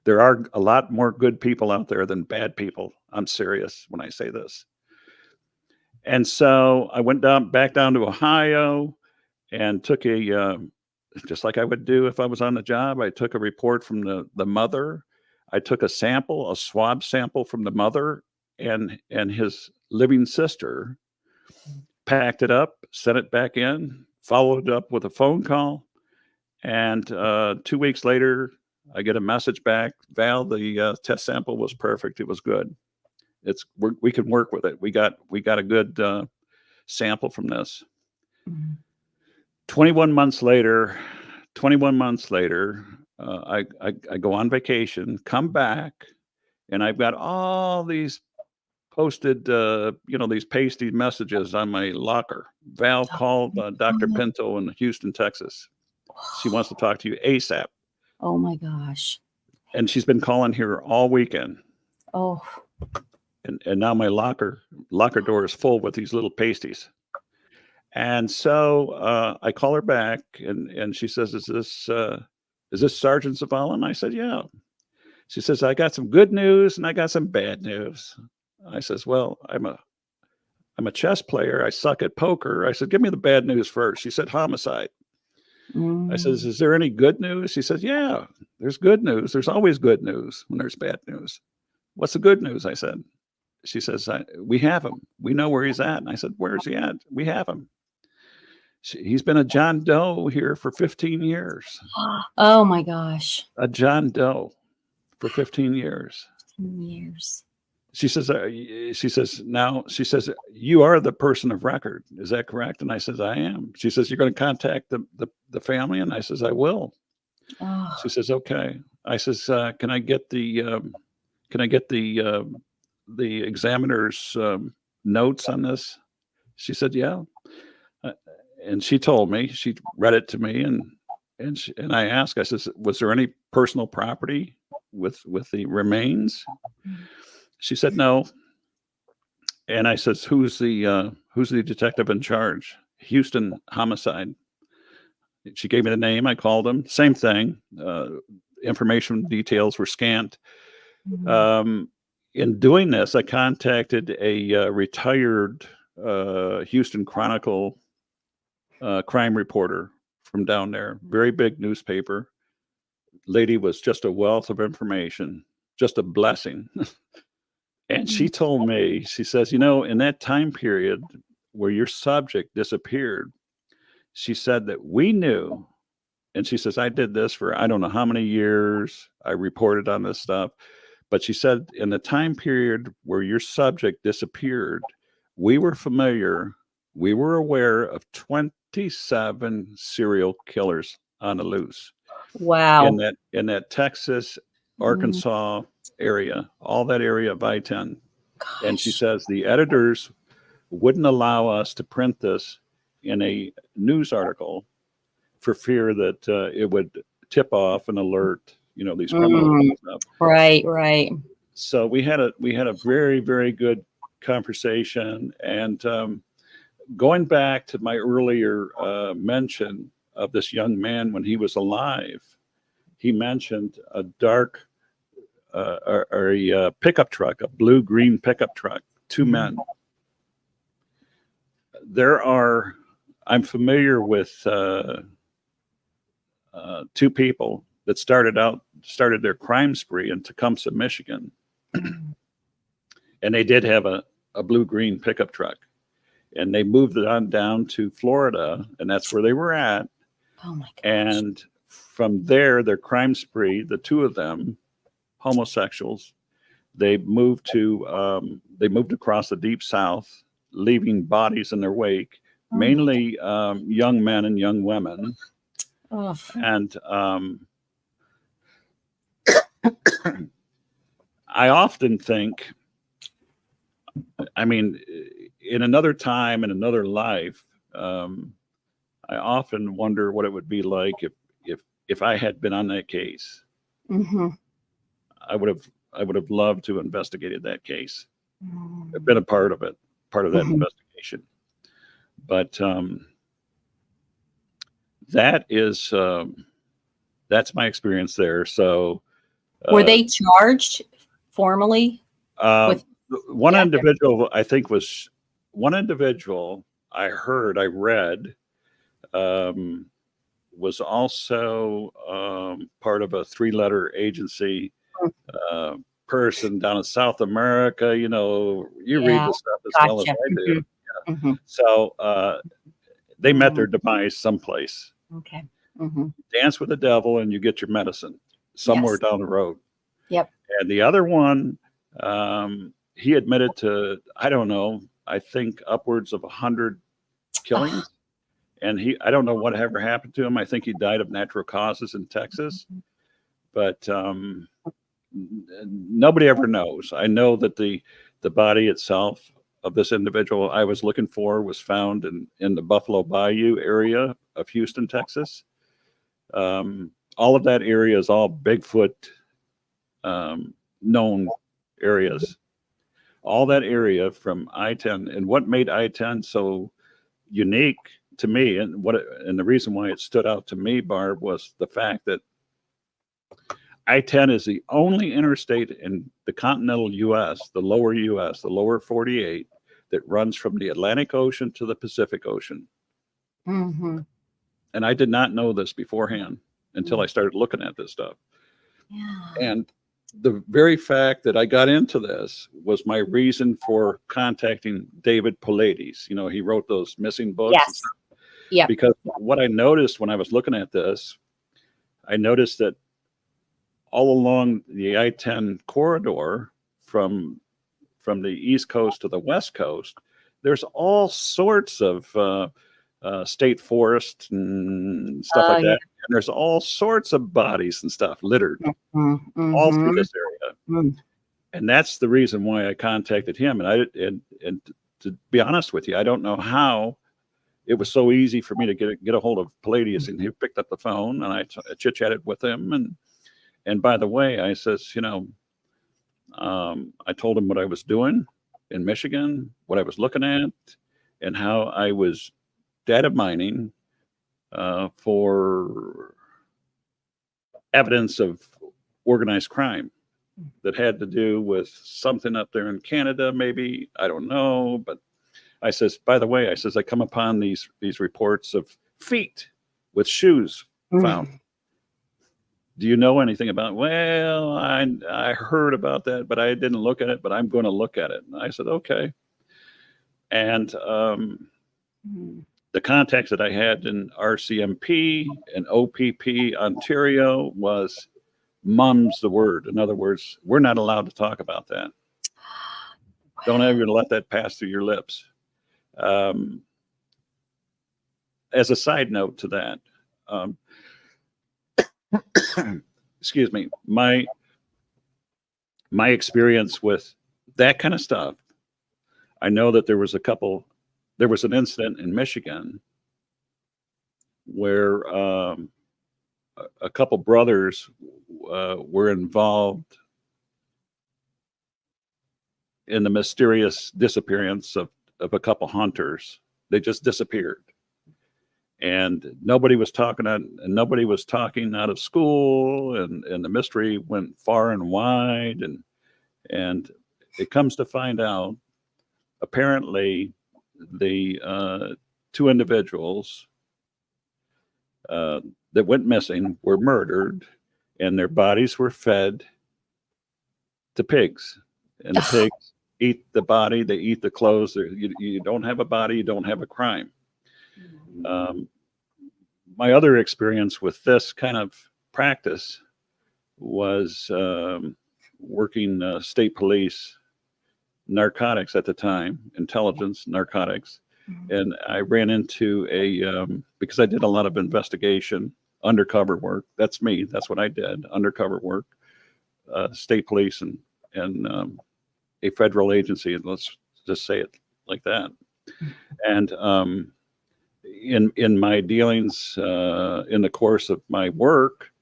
There are a lot more good people out there than bad people. I'm serious when I say this. And so I went back down to Ohio and took just like I would do if I was on the job, I took a report from the mother. I took a swab sample from the mother and his living sister, packed it up, sent it back in, followed it up with a phone call. And 2 weeks later, I get a message back, Val, the test sample was perfect. It was good. We can work with it. We got a good sample from this. 21 months later, I go on vacation, come back, and I've got all these posted, these pasty messages on my locker. Val called Dr. Pinto in Houston, Texas. She wants to talk to you ASAP. Oh my gosh. And she's been calling here all weekend. Oh. and now my locker door is full with these little pasties. And so I call her back, and she says, "Is this Sergeant Zavala?" And I said, "Yeah." She says, "I got some good news and I got some bad news." I says, "Well, I'm a chess player. I suck at poker." I said, "Give me the bad news first." She said, "Homicide." I says, "Is there any good news?" She says, "Yeah, there's good news. There's always good news when there's bad news." "What's the good news?" I said. She says, "We have him. We know where he's at." And I said, "Where's he at?" "We have him. He's been a John Doe here for 15 years." Oh my gosh. A John Doe for 15 years. 10 years. She says, now, she says, "You are the person of record. Is that correct?" And I says, "I am." She says, "You're going to contact the family?" And I says, "I will." Oh. She says, "Okay." I says, "Can I get the examiner's notes on this?" She said, "Yeah." And she told me, she read it to me, and I asked, I says, "Was there any personal property with the remains?" She said, "No." And I says, who's the detective in charge?" "Houston Homicide." She gave me the name. I called him. Same thing. Information details were scant. In doing this, I contacted a retired Houston Chronicle crime reporter from down there. Very big newspaper. Lady was just a wealth of information, just a blessing. And she told me, she says, in that time period where your subject disappeared, she said that we knew, and she says, "I did this for I don't know how many years. I reported on this stuff." But she said, in the time period where your subject disappeared, we were familiar, we were aware of 27 serial killers on the loose. Wow. In that Texas, Arkansas area, all that area of I-10. Gosh. And she says the editors wouldn't allow us to print this in a news article for fear that it would tip off and alert, these criminals and stuff. Right. So we had a very, very good conversation. And going back to my earlier mention of this young man when he was alive, he mentioned a dark a pickup truck, a blue-green pickup truck, two men. I'm familiar with two people that started their crime spree in Tecumseh, Michigan. And they did have a blue-green pickup truck. And they moved it on down to Florida, and that's where they were at. Oh my gosh. And from there, their crime spree, the two of them, homosexuals, they moved across the deep South, leaving bodies in their wake, mainly young men and young women. Oh. And I often think, in another time, in another life, I often wonder what it would be like if I had been on that case. I would have loved to have investigated that case. I've been a part of that investigation. But that's my experience there. So were they charged formally? One individual I read was also part of a 3-letter agency person down in South America. You read the stuff as well as I do. So they met their demise someplace. Okay. Dance with the devil and you get your medicine somewhere down the road. Yep. And the other one, he admitted to, I don't know, I think upwards of 100 killings. And I don't know what ever happened to him. I think he died of natural causes in Texas. But nobody ever knows. I know that the body itself of this individual I was looking for was found in the Buffalo Bayou area of Houston, Texas. All of that area is all Bigfoot known areas. all that area from I-10. And what made I-10 so unique to me, and the reason why it stood out to me, Barb, was the fact that I-10 is the only interstate in the continental U.S., the lower 48, that runs from the Atlantic Ocean to the Pacific Ocean. Mm-hmm. And I did not know this beforehand until I started looking at this stuff. Yeah. And the very fact that I got into this was my reason for contacting David Paulides. You know, he wrote those missing books. Yes. Yeah. Because what I noticed when I was looking at this, I noticed that all along the I-10 corridor from the East Coast to the West Coast, there's all sorts of state forest and stuff like that. Yeah. And there's all sorts of bodies and stuff littered Mm-hmm. all through this area. Mm-hmm. And that's the reason why I contacted him. And to be honest with you, I don't know how it was so easy for me to get a hold of Paulides. And he picked up the phone, and I chit-chatted with him. And by the way, I says, you know, I told him what I was doing in Michigan, what I was looking at, and how I was data mining for evidence of organized crime that had to do with something up there in Canada, maybe, I don't know. But I says, by the way, I says, I come upon these reports of feet with shoes found. Do you know anything about it? Well, I heard about that, but I didn't look at it, but I'm going to look at it. And I said, okay. And the contacts that I had in RCMP and OPP Ontario was mum's the word. In other words, we're not allowed to talk about that. Don't ever let that pass through your lips. As a side note to that, excuse me, my experience with that kind of stuff, I know that there was an incident in Michigan where a couple brothers were involved in the mysterious disappearance of a couple hunters. They just disappeared. And nobody was talking out of school, and the mystery went far and wide. And it comes to find out, apparently, the two individuals that went missing were murdered, and their bodies were fed to pigs. And the pigs eat the body, they eat the clothes. You don't have a body, you don't have a crime. My other experience with this kind of practice was working state police narcotics at the time, intelligence narcotics. And I ran into because I did a lot of investigation, undercover work. That's me. That's what I did. Undercover work, state police and a federal agency. And let's just say it like that. And in my dealings, in the course of my work,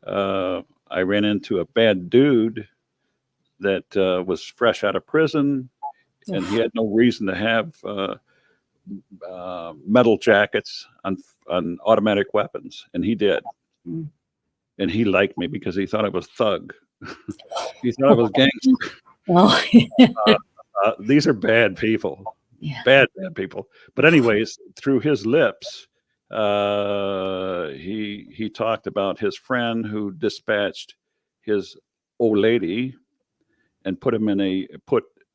I ran into a bad dude that was fresh out of prison, and he had no reason to have metal jackets on automatic weapons, and he did. And he liked me because he thought I was thug. He thought I was gangster. These are bad people. Yeah. Bad people. But anyways, through his lips, he talked about his friend who dispatched his old lady and put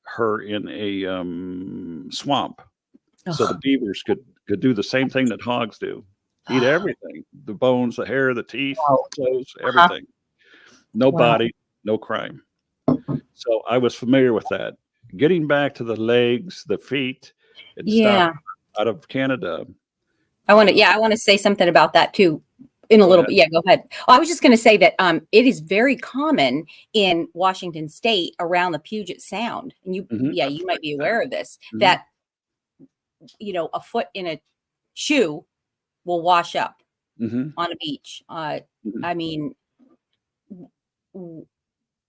her in a swamp, so the beavers could do the same thing that hogs do, eat everything, the bones, the hair, the teeth, clothes, everything. No body, no crime. So I was familiar with that. Getting back to the legs, the feet, and stuff out of Canada. I want to say something about that too. In a little bit. Yeah, go ahead. I was just going to say that it is very common in Washington State around the Puget Sound. And you might be aware of this, that, a foot in a shoe will wash up on a beach. I mean,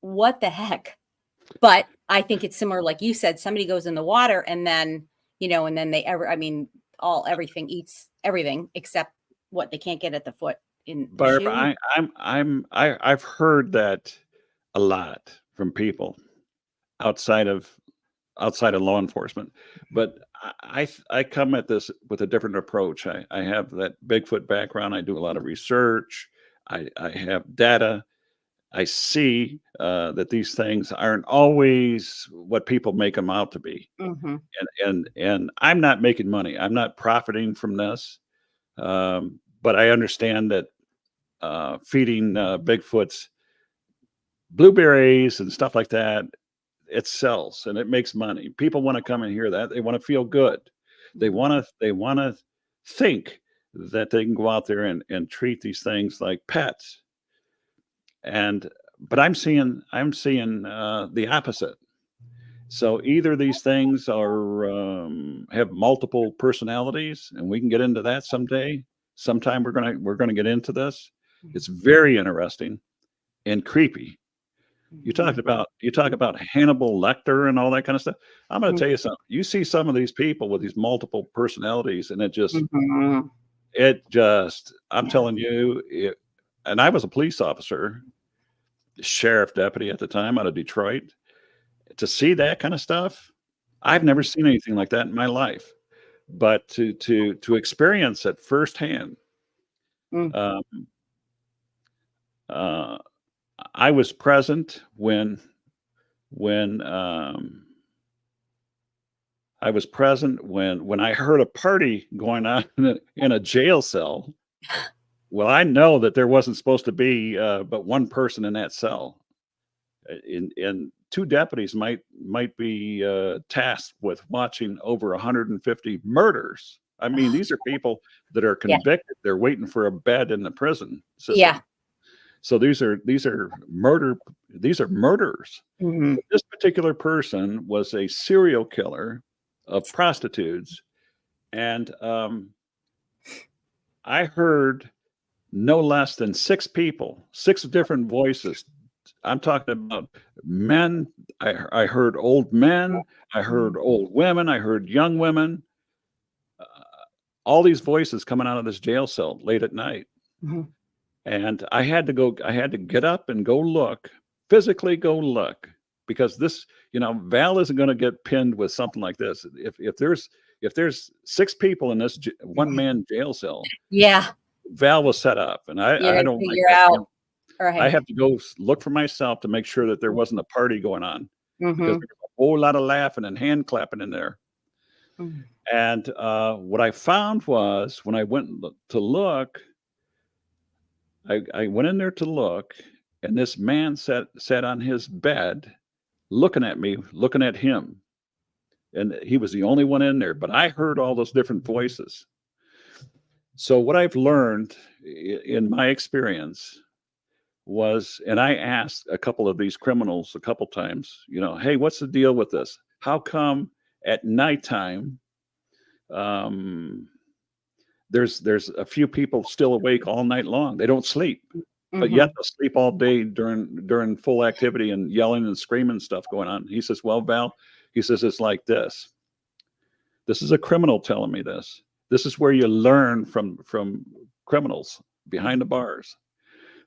what the heck? But I think it's similar, like you said, somebody goes in the water and then, and then everything eats everything except what they can't get at the foot in the Barb, shoe. I've heard that a lot from people outside of law enforcement, but I come at this with a different approach. I have that Bigfoot background. I do a lot of research. I have data. I see that these things aren't always what people make them out to be, Mm-hmm. and I'm not making money. I'm not profiting from this, but I understand that feeding Bigfoots blueberries and stuff like that, it sells and it makes money. People want to come and hear that. They want to feel good. They want to think that they can go out there and treat these things like pets. And but I'm seeing the opposite. So either these things are have multiple personalities, and we can get into that someday. Sometime we're gonna get into this. It's very interesting and creepy. You talk about Hannibal Lecter and all that kind of stuff. I'm going to tell you something. You see some of these people with these multiple personalities, and Mm-hmm. I'm Yeah. telling you, and I was a police officer, sheriff deputy at the time out of Detroit. To see that kind of stuff, I've never seen anything like that in my life. But to experience it firsthand, Mm. um, uh, I was present when I was present when I heard a party going on in a jail cell. Well, I know that there wasn't supposed to be but one person in that cell, and two deputies might be tasked with watching over 150 murders. I mean, these are people that are Yeah. convicted. They're waiting for a bed in the prison Yeah. system. So these are murder. These are murderers. Mm-hmm. But this particular person was a serial killer of prostitutes, and I heard no less than six different voices. I'm talking about men. I heard old men. I heard old women. I heard young women. Uh, all these voices coming out of this jail cell late at night. Mm-hmm. And I had to go, I had to get up and go look, physically go look, because this, Val isn't going to get pinned with something like this. If there's six people in this one man jail cell, Yeah. Val was set up, and You're I gonna don't like figure that. out. I Right. have to go look for myself to make sure that there wasn't a party going on, because Mm-hmm. there's a whole lot of laughing and hand clapping in there. And what I found was when I went to look, I went in there to look, and this man sat on his bed, looking at me, looking at him, and he was the only one in there. But I heard all those different voices. So what I've learned in my experience was, and I asked a couple of these criminals a couple times, hey, what's the deal with this? How come at nighttime um, there's a few people still awake all night long? They don't sleep, but Mm-hmm. yet they'll sleep all day during full activity and yelling and screaming stuff going on. He says, well, Val, he says, it's like this. This is a criminal telling me this. This is where you learn from criminals behind the bars.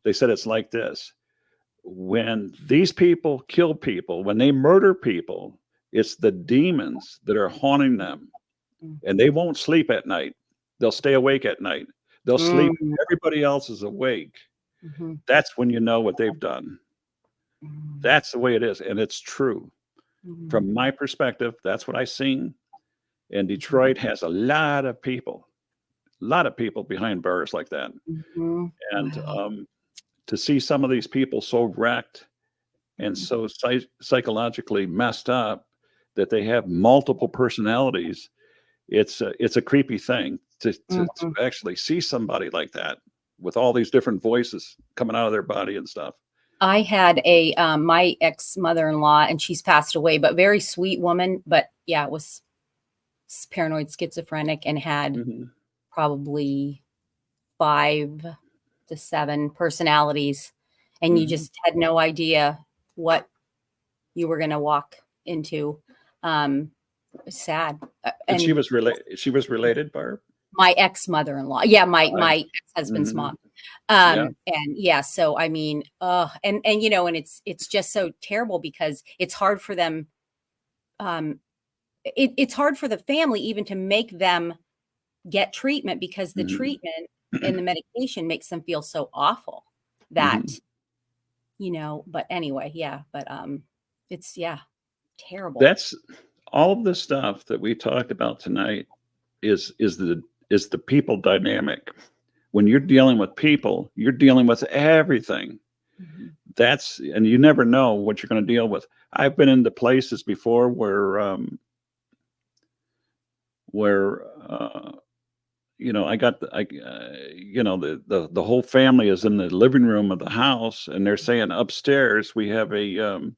They said it's like this. When these people kill people, when they murder people, it's the demons that are haunting them, and they won't sleep at night. They'll stay awake at night. They'll sleep. Mm-hmm. Everybody else is awake. Mm-hmm. That's when you know what they've done. That's the way it is, and it's true. Mm-hmm. From my perspective, that's what I seen. And Detroit has a lot of people behind bars like that. Mm-hmm. And Wow. to see some of these people so wrecked and so psychologically messed up that they have multiple personalities, it's a creepy thing to Mm-hmm. actually see somebody like that with all these different voices coming out of their body and stuff. I had my ex mother-in-law, and she's passed away, but very sweet woman. But yeah, was paranoid schizophrenic and had Mhm. probably 5 to 7 personalities, and you Mhm. just had no idea what you were going to walk into. Sad. And she was related, Barb? My ex-mother-in-law. Yeah, my ex-husband's Mhm. mom. Yeah. And yeah, so I mean, and you know, and it's just so terrible because it's hard for them. It's hard for the family even to make them get treatment because the Mhm. treatment and the medication makes them feel so awful that, Mhm. you know, but anyway, yeah, but it's terrible. That's all of the stuff that we talked about tonight is the people dynamic. When you're dealing with people, you're dealing with everything. Mhm. And you never know what you're going to deal with. I've been into places before where you know, you know, the whole family is in the living room of the house, and they're saying upstairs we have an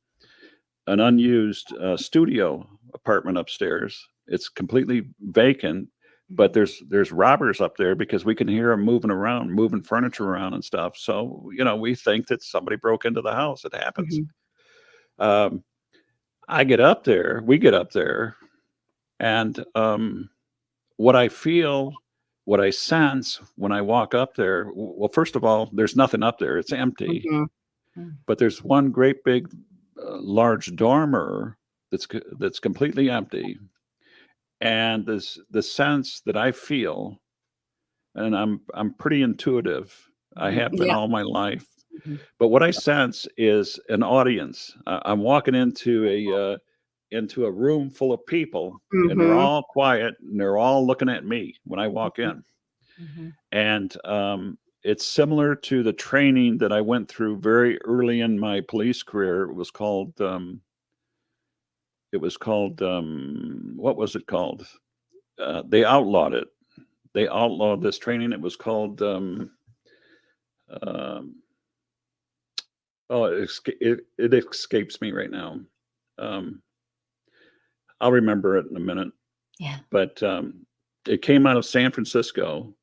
unused studio apartment upstairs. It's completely vacant, but there's robbers up there because we can hear them moving around, moving furniture around and stuff. So, you know, we think that somebody broke into the house. It happens. Um, we get up there, and what I feel, what I sense when I walk up there, well, first of all, there's nothing up there. It's empty, Mhm. but there's one great big, large dormer that's completely empty. And the sense that I feel, and I'm pretty intuitive. I have been Yeah. all my life. Mhm. But what I sense is an audience. I'm walking into a room full of people, and they're Mhm. all quiet, and they're all looking at me when I walk in. Mhm. And it's similar to the training that I went through very early in my police career. It was called what was it called? They outlawed it. They outlawed this training. It was called um, oh, it escapes me right now. Um, I'll remember it in a minute. Yeah. But it came out of San Francisco,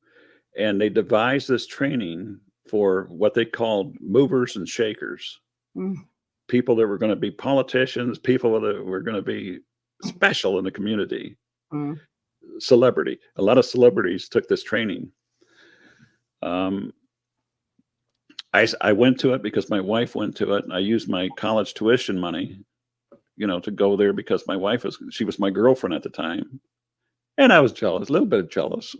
and they devised this training for what they called movers and shakers, Mm. people that were going to be politicians, people that were going to be special in the community, Mm. celebrity. A lot of celebrities took this training. Um, I went to it because my wife went to it, and I used my college tuition money, you know, to go there because she was my girlfriend at the time, and I was jealous, a little bit jealous.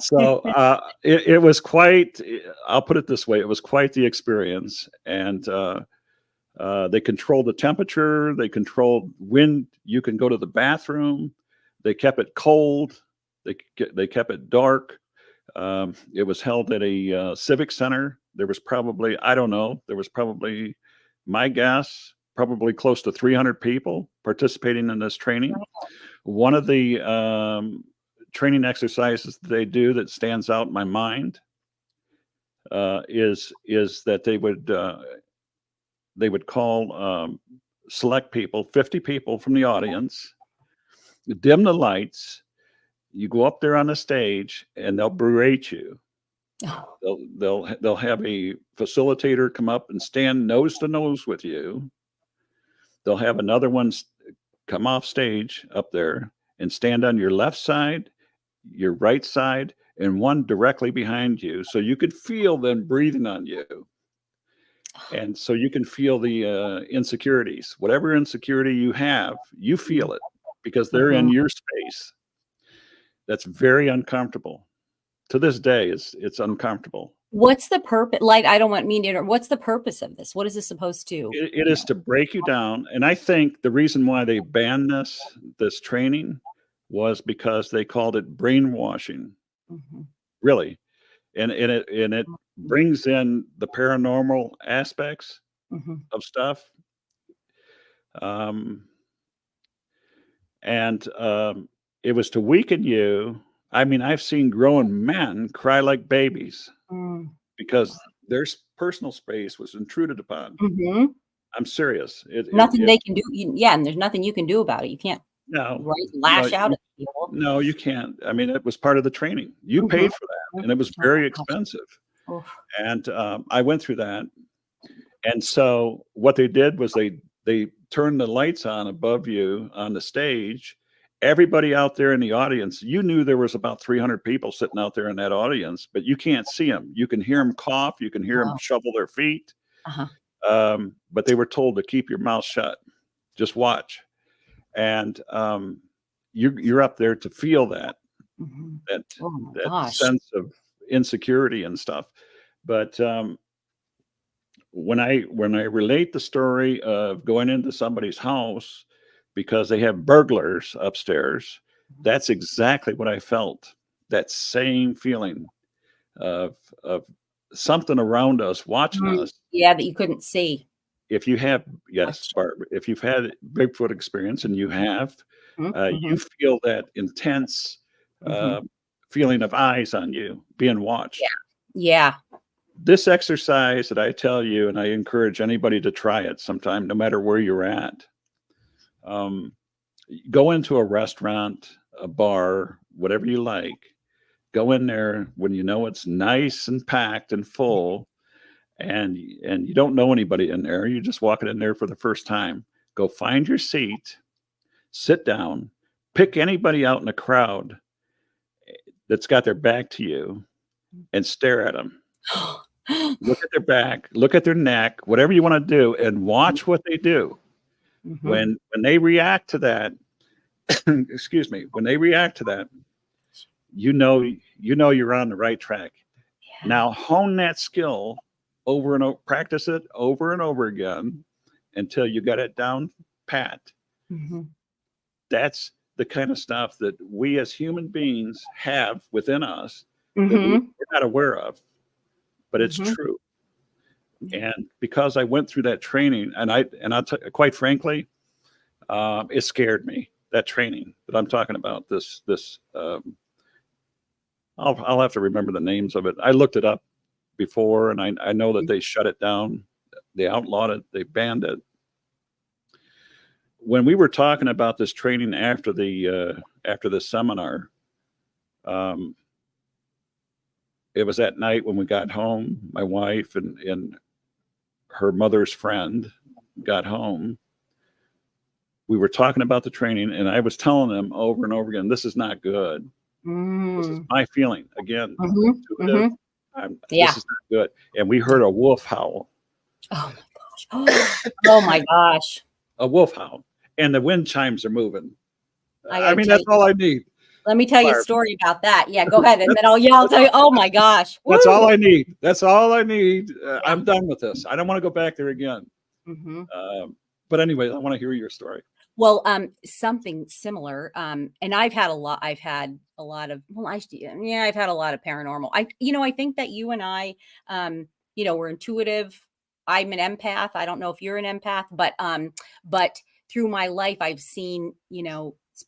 So it was quite. I'll put it this way: it was quite the experience, and they controlled the temperature. They controlled when you can go to the bathroom. They kept it cold. They kept it dark. It was held at a civic center. There was probably, I don't know, there was probably, my guess, probably close to 300 people participating in this training. One of the training exercises that they do that stands out in my mind is that they would call select people, 50 people from the audience, dim the lights. You go up there on the stage, and they'll berate you. Oh. They'll have a facilitator come up and stand nose to nose with you. They'll have another one come off stage up there and stand on your left side, your right side, and one directly behind you, so you could feel them breathing on you. And so you can feel the insecurities, whatever insecurity you have, you feel it because they're in Mhm. your space. That's very uncomfortable. To this day, it's uncomfortable. What's the purpose? Like, I don't want mean to interrupt. What's the purpose of this? What is this supposed to, It is to break you down, and I think the reason why they banned this training was because they called it brainwashing. Mhm. Really, and it brings in the paranormal aspects Mhm. of stuff. Um, and it was to weaken you. I mean, I've seen grown men cry like babies Mm. because their personal space was intruded upon. Mhm. I'm serious. Nothing they can do. Yeah, and there's nothing you can do about it. You can't, No, right, no, lash out at people. no, you can't. I mean, it was part of the training. You Mhm. paid for that, and it was Oh very gosh. expensive. Oof. And I went through that, And so what they did was they turned the lights on above you on the stage. Everybody out there in the audience, you knew there was about 300 people sitting out there in that audience, but you can't see them. You can hear them cough, you can hear them Wow. shovel their feet. Uh-huh. But they were told to keep your mouth shut, just watch. And you're up there to feel that Mhm. that Oh my that gosh. sense of insecurity and stuff. But when I relate the story of going into somebody's house because they have burglars upstairs, that's exactly what I felt. That same feeling of something around us watching Mm. us. Yeah, that you couldn't see. If you have, yes, Watch. Barb, if you've had Bigfoot experience, and you have, Mhm, you mhm, feel that intense mhm. uh, feeling of eyes on you being watched. Yeah. Yeah. This exercise that I tell you, and I encourage anybody to try it sometime, no matter where you're at. Um, go into a restaurant, a bar, whatever you like. Go in there when you know it's nice and packed and full, and you don't know anybody in there. You're just walking in there for the first time. Go find your seat, sit down, pick anybody out in the crowd that's got their back to you, and stare at them. Look at their back, look at their neck, whatever you want to do, and watch what they do. Mhm. When they react to that, excuse me, when they react to that, you know you're on the right track. Yeah. Now hone that skill over and over, practice it over and over again until you got it down pat. Mhm. That's the kind of stuff that we as human beings have within us that we're Mhm. not aware of, but it's Mhm. true. Yeah. And because I went through that training, quite frankly, it scared me. That training that I'm talking about, I'll have to remember the names of it. I looked it up before, and I know that they shut it down, they outlawed it, they banned it. When we were talking about this training after the seminar, um, it was at night when we got home. My wife and her mother's friend got home. We were talking about the training, and I was telling them over and over again, this is not good. This is Mm. my feeling. Again, Mhm. intuitive. Mhm. This Yeah. is not good. And we heard a wolf howl, Oh my gosh. Oh my gosh. a wolf howl, and the wind chimes are moving. I I gotta mean, tell that's you. all I need, Let me tell you a Barb. story about that. Yeah, go ahead, and That's, then I'll that's, tell you. Oh my gosh. that's Woo. all I need. That's all I need. Yeah. I'm done with this. I don't want to go back there again. Mhm. Um, but anyway, I want to hear your story. Well, something similar. And I've had a lot. Well, yeah, I've had a lot of paranormal. I think that you and I, we're intuitive. I'm an empath. I don't know if you're an empath, but through my life, I've seen,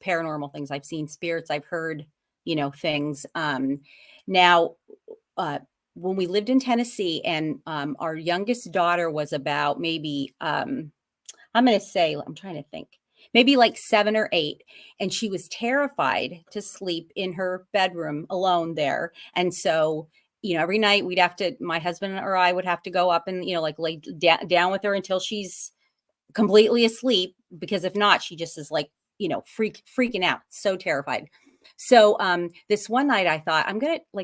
paranormal things. I've seen spirits. I've heard, things. Now, uh, when we lived in Tennessee, and our youngest daughter was about maybe, I'm going to say, I'm trying to think, maybe like 7 or 8. And she was terrified to sleep in her bedroom alone there. And so, every night my husband or I would have to go up and, like lay down with her until she's completely asleep. Because if not, she just is like, freaking out, so terrified. So, this one night I thought,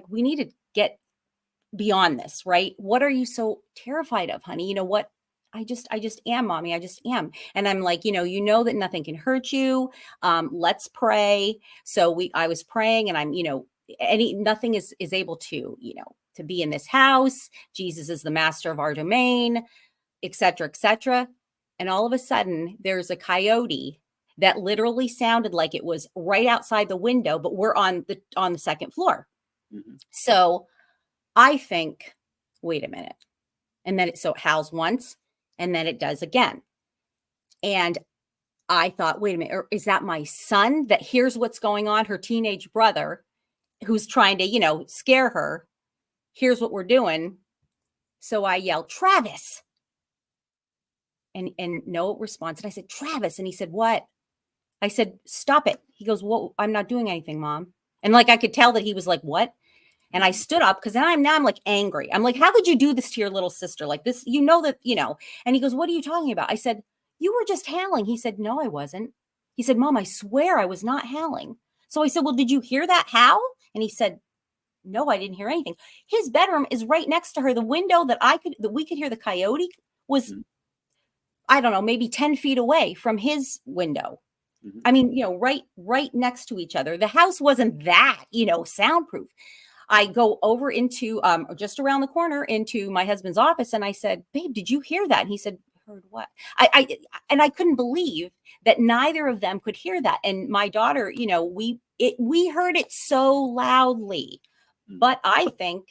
we need to get beyond this, right? What are you so terrified of, honey? You know what? I just am, mommy. I just am. And I'm like, that nothing can hurt you. Let's pray. So I was praying, and I'm, nothing is able to, to be in this house. Jesus is the master of our domain, etc., etc. And all of a sudden there's a coyote that literally sounded like it was right outside the window, but we're on the second floor. Mhm. So I think, wait a minute. And then it howls once, and then it does again. And I thought, wait a minute, is that my son that hears what's going on? Her teenage brother, who's trying to, scare her, here's what we're doing. So I yelled, Travis. And no response. And I said, Travis. And he said, what? I said, stop it. He goes, well, I'm not doing anything, Mom. And like I could tell that he was like, what? And I stood up because I'm like angry. I'm like, how could you do this to your little sister? Like this, and he goes, what are you talking about? I said, you were just howling. He said, no, I wasn't. He said, Mom, I swear I was not howling. So I said, well, did you hear that howl? And he said, no, I didn't hear anything. His bedroom is right next to her. The window that we could hear the coyote was, I don't know, maybe 10 feet away from his window. I mean, right next to each other. The house wasn't that, soundproof. I go over into just around the corner into my husband's office, and I said, babe, did you hear that? And he said, heard what? I couldn't believe that neither of them could hear that. And my daughter, we heard it so loudly, but I think,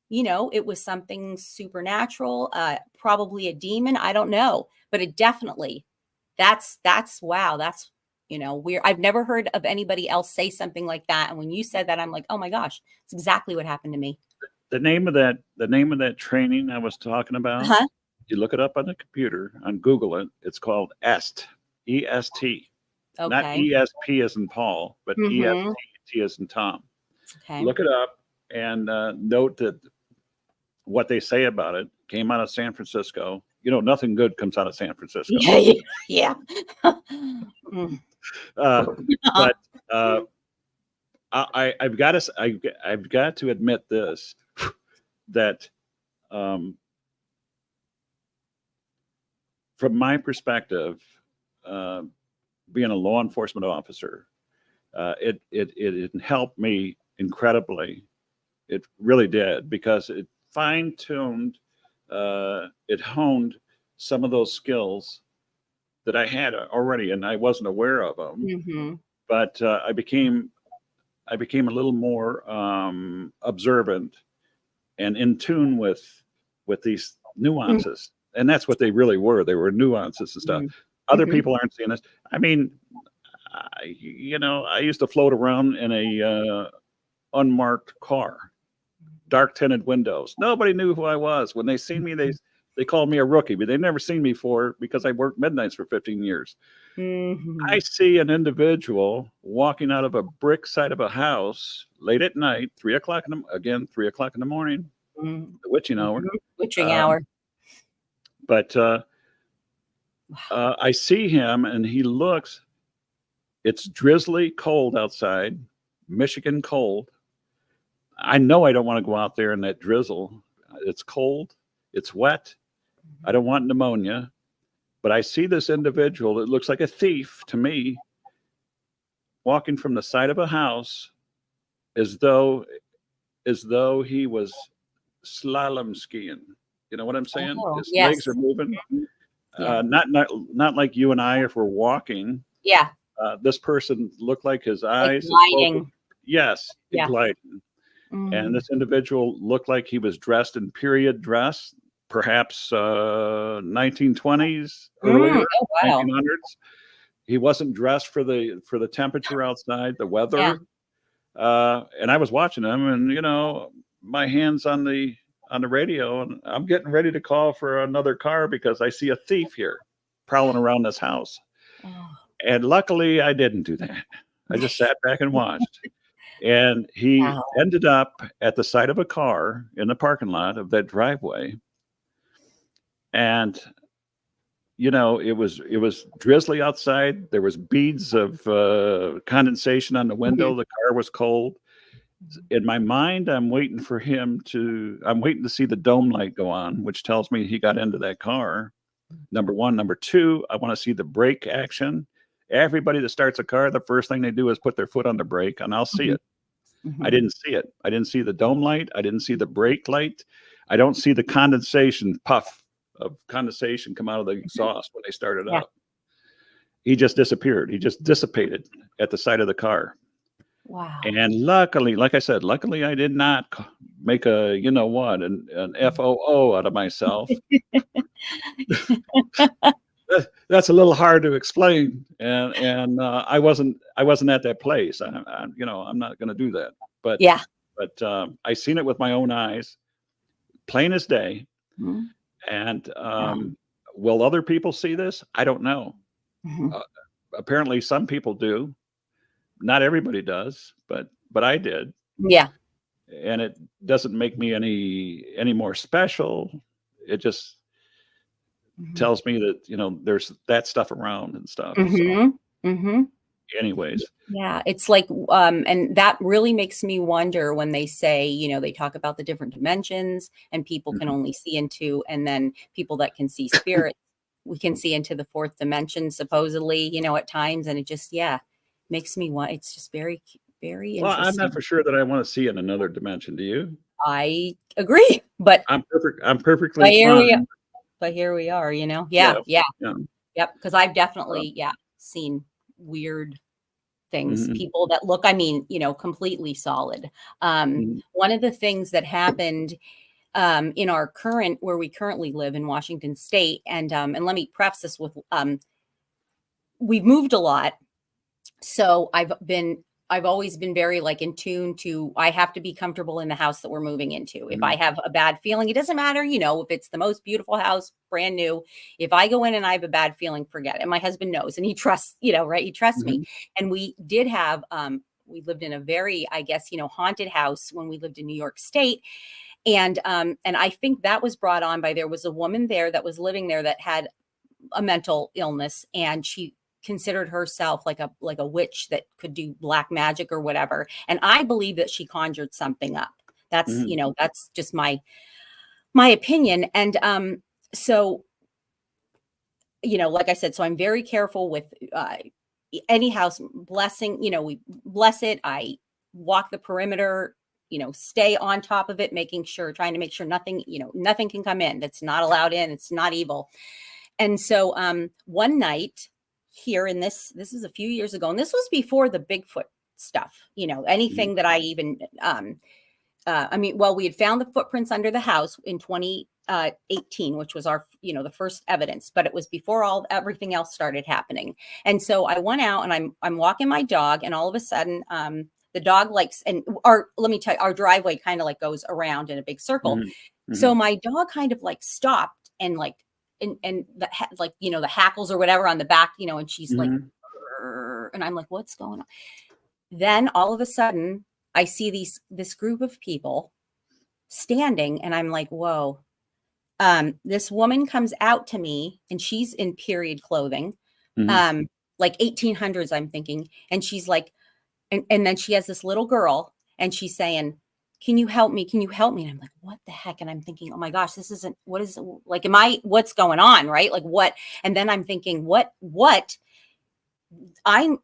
it was something supernatural, probably a demon. I don't know, but it definitely, that's wow. That's, weird. I've never heard of anybody else say something like that. And when you said that, I'm like, oh my gosh, it's exactly what happened to me. The name of that training I was talking about, you look it up on the computer, on Google it. It's called EST, E-S-T, not E-S-P as in Paul, but E-S-T as in Tom. Okay. Look it up and note that what they say about it came out of San Francisco. Nothing good comes out of San Francisco. Yeah. But I've got to admit this, that from my perspective, being a law enforcement officer, it helped me incredibly. It really did, because it fine-tuned, it honed some of those skills that I had already, and I wasn't aware of them. But I became a little more observant and in tune with these nuances, and that's what they really were. They were nuances and stuff. Other people aren't seeing this. I mean, I used to float around in a unmarked car, dark tinted windows. Nobody knew who I was. When they seen me, they called me a rookie, but they'd never seen me before because I worked midnights for 15 years. I see an individual walking out of a brick side of a house late at night, 3 o'clock in the morning, the witching hour. Witching hour. But I see him, and he looks. It's drizzly cold outside, Michigan cold. I know I don't want to go out there in that drizzle. It's cold. It's wet. I don't want pneumonia. But I see this individual that looks like a thief to me, walking from the side of a house as though he was slalom skiing. You know what I'm saying? His legs are moving. Not like you and I if we're walking. Yeah. This person looked like his eyes. Gliding. Yes, gliding. And this individual looked like he was dressed in period dress, perhaps 1920s, earlier, 1900s. He wasn't dressed for the temperature outside, the weather. And I was watching him, and my hands on the radio, and I'm getting ready to call for another car because I see a thief here prowling around this house. And luckily, I didn't do that. I just sat back and watched. And he ended up at the side of a car in the parking lot of that driveway. And, it was drizzly outside. There was beads of condensation on the window. The car was cold. In my mind, I'm waiting to see the dome light go on, which tells me he got into that car. Number one. Number two, I want to see the brake action. Everybody that starts a car, the first thing they do is put their foot on the brake, and I'll see it. I didn't see it. I didn't see the dome light. I didn't see the brake light. I don't see the condensation puff of condensation come out of the exhaust when they started up. He just disappeared. He just dissipated at the side of the car. Wow. And luckily, like I said, I did not make an FOO out of myself. That's a little hard to explain, and I wasn't at that place. I'm not going to do that. But I seen it with my own eyes, plain as day. And will other people see this? I don't know. Apparently, some people do. Not everybody does, but I did. Yeah. and it doesn't make me any more special. It just tells me that, you know, there's that stuff around and stuff. So anyways. Yeah, it's like, and that really makes me wonder when they say, you know, they talk about the different dimensions and people can only see into, and then people that can see spirits, we can see into the fourth dimension, supposedly, you know, at times. And it just, makes me want, it's just very, very Well, I'm interesting. not for sure that I want to see in another dimension. Do you? I agree, but I'm perfectly fine. but here we are, you know? Yeah. Yep. Because I've definitely, seen weird things, people that look, I mean, you know, completely solid. One of the things that happened in our current, where we currently live in Washington State, and let me preface this with, we've moved a lot. So I've always been very like in tune to, I have to be comfortable in the house that we're moving into. If I have a bad feeling, it doesn't matter, you know, if it's the most beautiful house, brand new, if I go in and I have a bad feeling, forget it. And my husband knows, and he trusts, you know, right. He trusts me. And we did have, we lived in a very, I guess, you know, haunted house when we lived in New York State. And I think that was brought on by, there was a woman there that was living there that had a mental illness, and she considered herself like a witch that could do black magic or whatever. And I believe that she conjured something up. That's, you know, that's just my opinion. And so, you know, like I said, so I'm very careful with any house blessing, you know, we bless it. I walk the perimeter, you know, stay on top of it, trying to make sure nothing, you know, nothing can come in that's not allowed in. It's not evil. And so one night here in this is a few years ago, and this was before the Bigfoot stuff, you know, anything that I even, I mean, well, we had found the footprints under the house in 2018, which was our, you know, the first evidence, but it was before everything else started happening. And so I went out and I'm walking my dog, and all of a sudden, the dog likes, and let me tell you, our driveway kind of like goes around in a big circle. So my dog kind of like stopped and like, and like, you know, the hackles or whatever on the back, you know, and she's like, and I'm like, what's going on? Then all of a sudden I see this group of people standing, and I'm like, whoa. This woman comes out to me, and she's in period clothing, like 1800s, I'm thinking. And she's like, and then she has this little girl, and she's saying, can you help me? Can you help me? And I'm like, what the heck? And I'm thinking, oh my gosh, this isn't, what is, like, what's going on? Right? Like what? And then I'm thinking, what I'm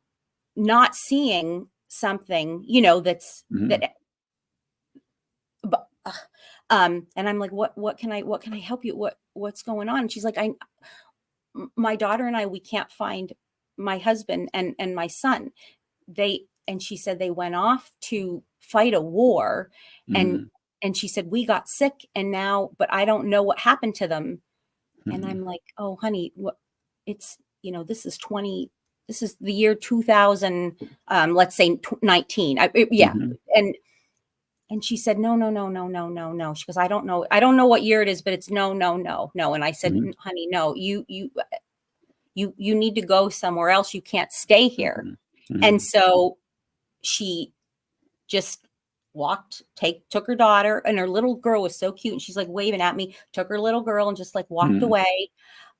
not seeing something, you know, that, and I'm like, what can I help you? What's going on? And she's like, my daughter and I, we can't find my husband and my son. And she said they went off to fight a war, and she said, we got sick, and now, but I don't know what happened to them. And I'm like, oh honey, it's, you know, this is the year 2000, let's say 19. And she said, no. She goes, I don't know what year it is, but it's no. And I said, honey, no, you need to go somewhere else. You can't stay here. And so she just took her daughter, and her little girl was so cute, and she's like waving at me, took her little girl and just like walked away.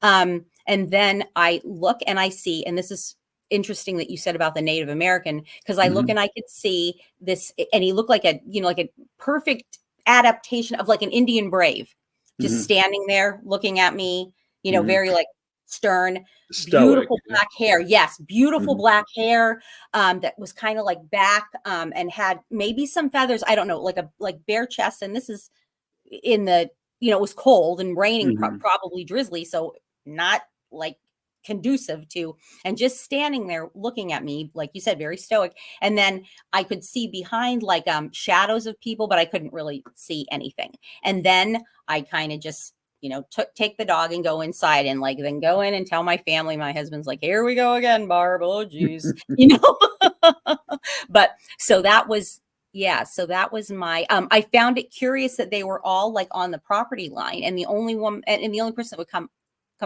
And then I look and I see, and this is interesting that you said about the Native American, because I look and I could see this, and he looked like a, you know, like a perfect adaptation of like an Indian brave, just standing there looking at me, you know, very like stern, beautiful black hair. Yes, beautiful black hair that was kind of like back and had maybe some feathers. I don't know, like bare chest. And this is in the, you know, it was cold and raining, probably drizzly, so not like conducive to, and just standing there looking at me, like you said, very stoic. And then I could see behind like shadows of people, but I couldn't really see anything. And then I kind of just, you know, take the dog and go inside, and like then go in and tell my family. My husband's like, here we go again, Barb. Oh geez, you know. But so that was my I found it curious that they were all like on the property line, and the only one and the only person that would come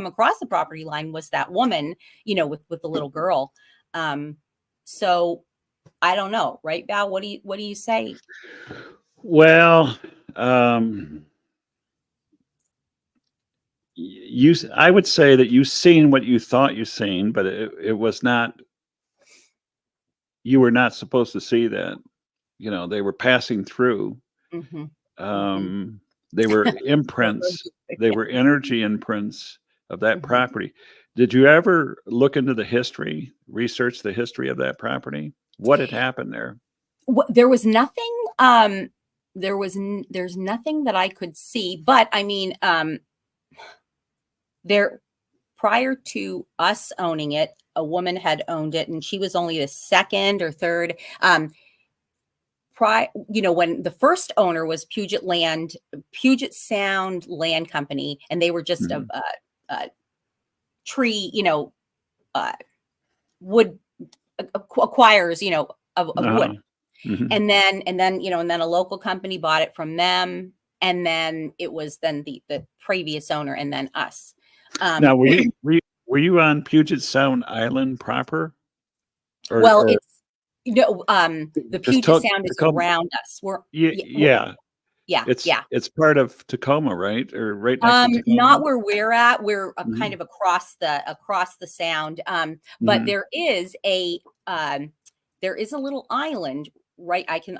across the property line was that woman, you know, with the little girl. So I don't know, right, Val? What do you say? Well, I would say that you seen what you thought you seen, but it was not. You were not supposed to see that. You know, they were passing through. Mm-hmm. Mm-hmm. Um, they were imprints. They were energy imprints of that Mm-hmm. property. Did you ever look into the history, research the history of that property? What had happened there? There was nothing. There's nothing that I could see, but I mean, there prior to us owning it, a woman had owned it, and she was only the second or third. When the first owner was Puget Sound Land Company, and they were just Mhm. a tree, uh, wood acquires, of Uh-huh. wood. Mhm. And then a local company bought it from them. And then it was then the previous owner and then us. Um, Now, were you on Puget Sound Island proper, well, or it's, the is Puget Sound is Tacoma? around us. Yeah, Yeah, yeah, yeah. it's part of Tacoma, right, or right next to Not Tacoma? where we're at. We're kind Mhm. of across the sound. But Mhm. there is a little island, right? I can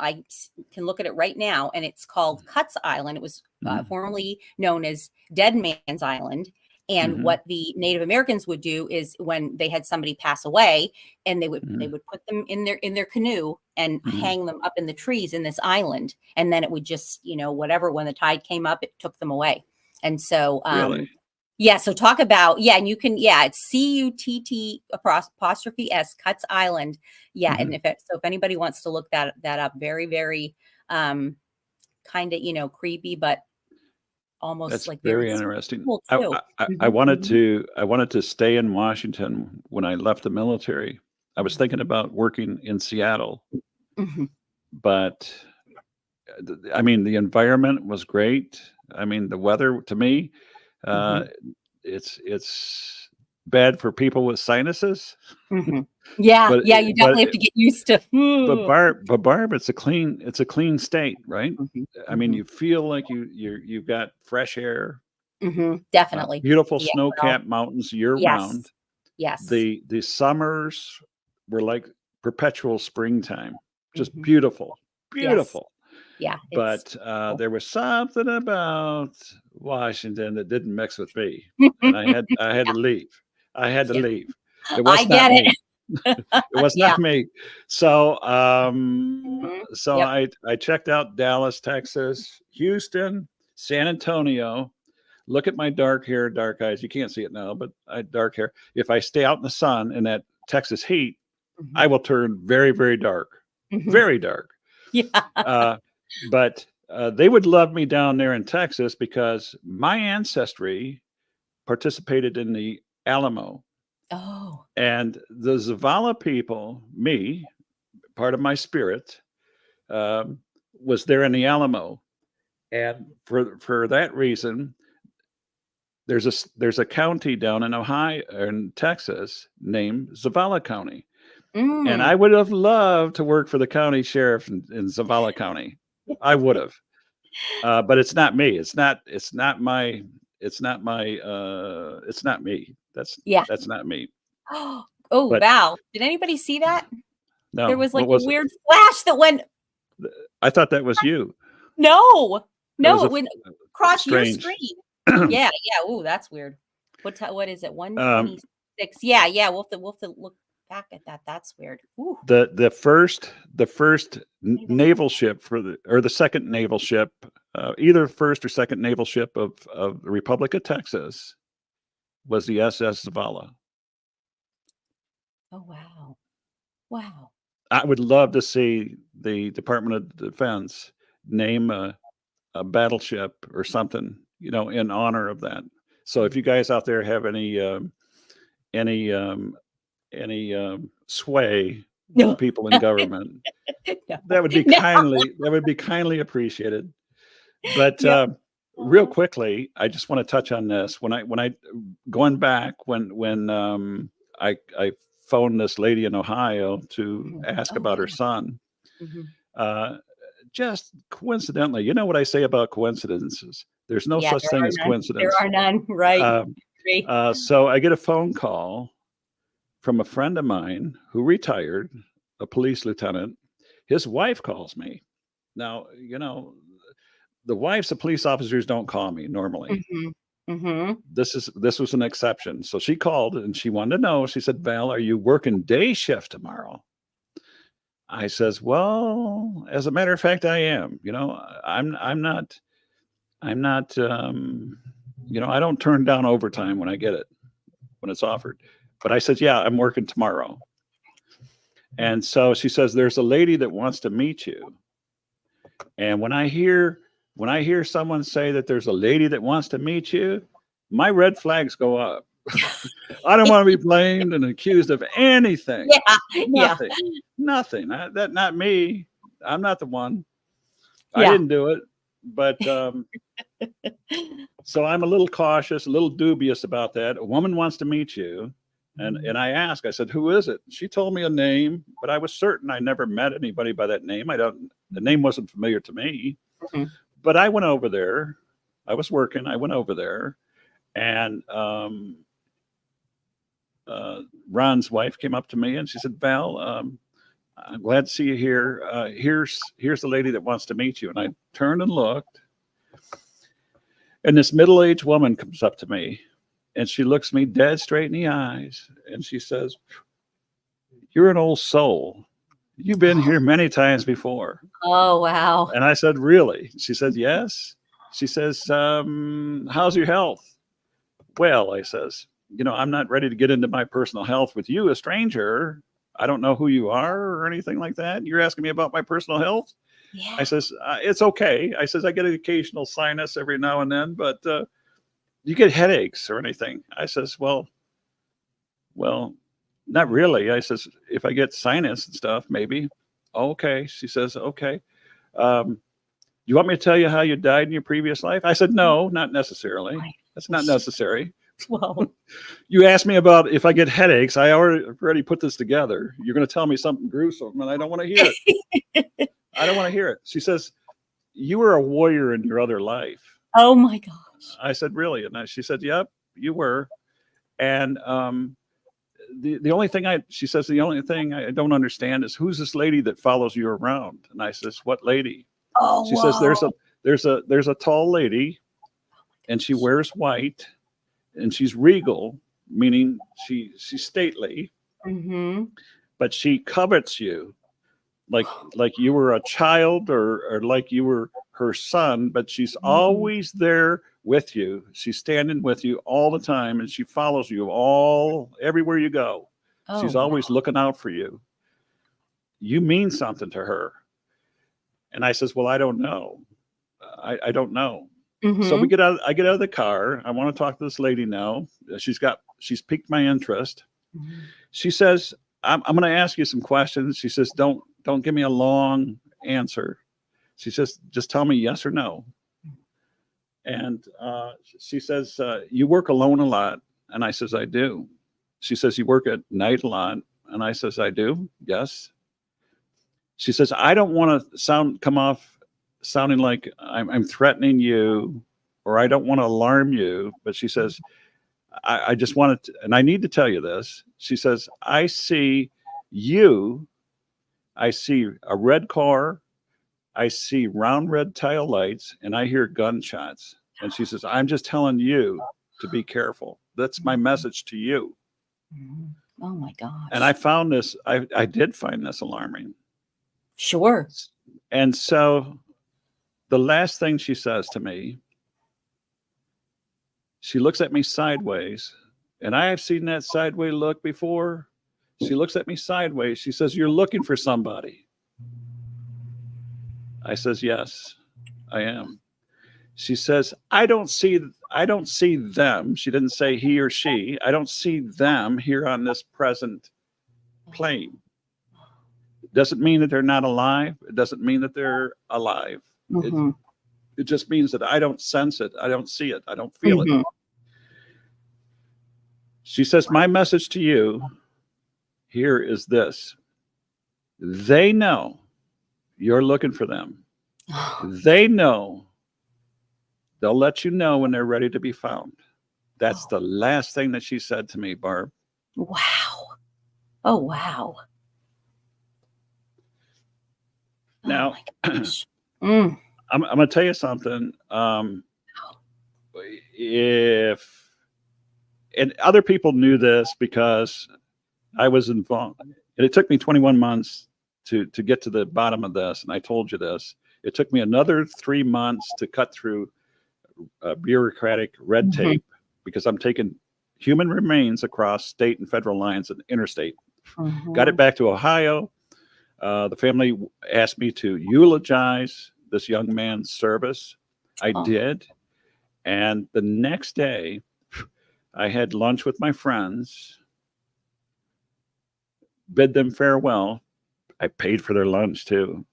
look at it right now, and it's called Cuts Island. It was Mhm. formerly known as Dead Man's Island. And Mhm. what the Native Americans would do is when they had somebody pass away, and they Mhm. would put them in their canoe and Mhm. hang them up in the trees in this island, and then it would just, whatever, when the tide came up, it took them away. And so, Really? yeah, so talk about, yeah, and you can, yeah, it's CUTT apostrophe S, Cuts Island. Yeah. And Mhm. if anybody wants to look that up, very, very, kind of, creepy, but almost That's like very very interesting. cool too. I Hmm. wanted Hmm. to stay in Washington when I left the military. I was thinking about working in Seattle, Hmm. but I mean, the environment was great. I mean, the weather to me, Hmm. uh, it's bad for people with sinuses, Hmm. Yeah, but yeah, you but definitely have to get used to. Barb, it's a clean state, right? Hmm. I mean, Hmm. you feel like you've got fresh air, Hmm. Definitely. beautiful Yeah. Well, snow-capped mountains year yes. round. Yes. The summers were like perpetual springtime, just Hmm. beautiful, Yes. beautiful. Yeah. It's But cool. there was something about Washington that didn't mix with me, and I had to leave. I had to Yeah. leave. It I was not get me. it. It was Yeah. not me. So Mhm. so Yep. I checked out Dallas, Texas, Houston, San Antonio. Look at my dark hair, dark eyes. You can't see it now, but I had dark hair. If I stay out in the sun in that Texas heat, Mhm. I will turn very, very dark, Mhm. very dark. Yeah. Uh, but they would love me down there in Texas because my ancestry participated in the Alamo. Oh. And the Zavala people, me, part of my spirit, um, was there in the Alamo. And for that reason, there's a county down in Ohio, in Texas, named Zavala County. And I Mm. would have loved to work for the county sheriff in Zavala County. I would have. But it's not me. It's not me. Yeah. That's not me. Oh, But wow. Did anybody see that? There no, was like what a was it? weird flash that went, I thought that was you. no, It was no, it went a across your strange. screen. Yeah, yeah. Oh, that's weird. What is it? um, 126. Yeah, yeah. We'll have to look back at that. That's weird. Ooh. the first naval ship or the second naval ship, either first or second naval ship of the Republic of Texas was the SS Zavala. Oh, wow. Wow. I would love to see the Department of Defense name a battleship or something, in honor of that. So if you guys out there have any um, any sway with the No. people in government, No. No. that would be kindly appreciated. But Yep. real Uh-huh. quickly, I just want to touch on this. When I going back when I phoned this lady in Ohio to Mhm. ask Oh, about her yeah. son. Mhm. Uh, just coincidentally, you know what I say about coincidences? There's no Yeah, such thing as there coincidence. are none. Right. Um, Agree. so I get a phone call from a friend of mine who retired, a police lieutenant. His wife calls me. Now, the wives of police officers don't call me normally. Mhm. Mhm. This was an exception. So she called and she wanted to know. She said, "Val, are you working day shift tomorrow?" I says, "Well, as a matter of fact, I am. I'm not I don't turn down overtime when I get it, when it's offered." But I said, "Yeah, I'm working tomorrow." And so she says, "There's a lady that wants to meet you." And when I hear someone say that there's a lady that wants to meet you, my red flags go up. I don't want to be blamed and accused of anything. Yeah. Yeah. Nothing. Nothing. That not me. I'm not the one. I Yeah. didn't do it. But so I'm a little cautious, a little dubious about that. A woman wants to meet you. And I asked, I said, "Who is it?" She told me a name, but I was certain I never met anybody by that name. The name wasn't familiar to me. Mhm. But I went over there. I was working. I went over there, and Ron's wife came up to me and she said, "Val, I'm glad to see you here. Here's the lady that wants to meet you." And I turned and looked, and this middle-aged woman comes up to me, and she looks me dead straight in the eyes, and she says, "You're an old soul. You've been here many times before." Oh, wow. And I said, "Really?" She said, "Yes." She says, "How's your health?" "Well," I says, "I'm not ready to get into my personal health with you, a stranger. I don't know who you are or anything like that. You're asking me about my personal health?" Yeah. I says, "It's okay." I says, "I get an occasional sinus every now and then, but you get headaches or anything?" I says, well, not really. I says, "If I get sinus and stuff, maybe." "Okay." She says, "Okay. Do you want me to tell you how you died in your previous life?" I said, "No, not necessarily. Right. That's not necessary. Well, You asked me about if I get headaches. I already put this together. You're going to tell me something gruesome, and I don't want to hear it. I don't want to hear it." She says, "You were a warrior in your other life." oh my gosh. I said, "Really?" And she said, "Yep, you were." And the only thing she says, "The only thing I don't understand is who's this lady that follows you around?" And I says, "What lady?" Oh, She says, wow. there's a tall lady, and she wears white, and she's regal, meaning she's stately, Mm-hmm. but she covets you like you were a child, or like you were her son, but she's always there with you. She's standing with you all the time, and she follows you everywhere you go. Oh, She's wow. always looking out for you. You mean something to her. And I says, "Well, I don't know. I don't know." So Mm-hmm. I get out of the car. I want to talk to this lady now. She's piqued my interest. Mm-hmm. She says, I'm going to ask you some questions." She says, don't give me a long answer." She says, "Just tell me yes or no." And she says, "You work alone a lot?" And I says, "I do." She says, "You work at night a lot?" And I says, "I do. Yes." She says, "I don't want to come off sounding like I'm threatening you, or I don't want to alarm you." But she says, I just wanted to, and I need to tell you this." She says, "I see you. I see a red car. I see round red tail lights, and I hear gunshots." And she says, "I'm just telling you to be careful. That's my message to you." Mhm. Oh my And I gosh. found this, I did find this alarming. Sure. And so the last thing she says to me, she looks at me sideways, and I have seen that sideways look before. She looks at me sideways. She says, "You're looking for somebody." I says, "Yes, I am." She says, I don't see them." She didn't say he or she. "I don't see them here on this present plane." It doesn't mean that they're not alive. It doesn't mean that they're alive. It, Mm-hmm. it just means that I don't sense it. I don't see it. I don't feel it. Mm-hmm. She says, "My message to you here is this: they know you're looking for them. They know. They'll let you know when they're ready to be found. That's the last thing that she said to me, Barb. Wow. Oh, wow. Now, oh mm. I'm going to tell you something. If, and other people knew this because I was involved, and it took me 21 months to get to the bottom of this. And I told you this. It took me another 3 months to cut through bureaucratic red tape because I'm taking human remains across state and federal lines and interstate. Got it back to Ohio. The family asked me to eulogize this young man's service. I did. And the next day, I had lunch with my friends, bid them farewell. I paid for their lunch too.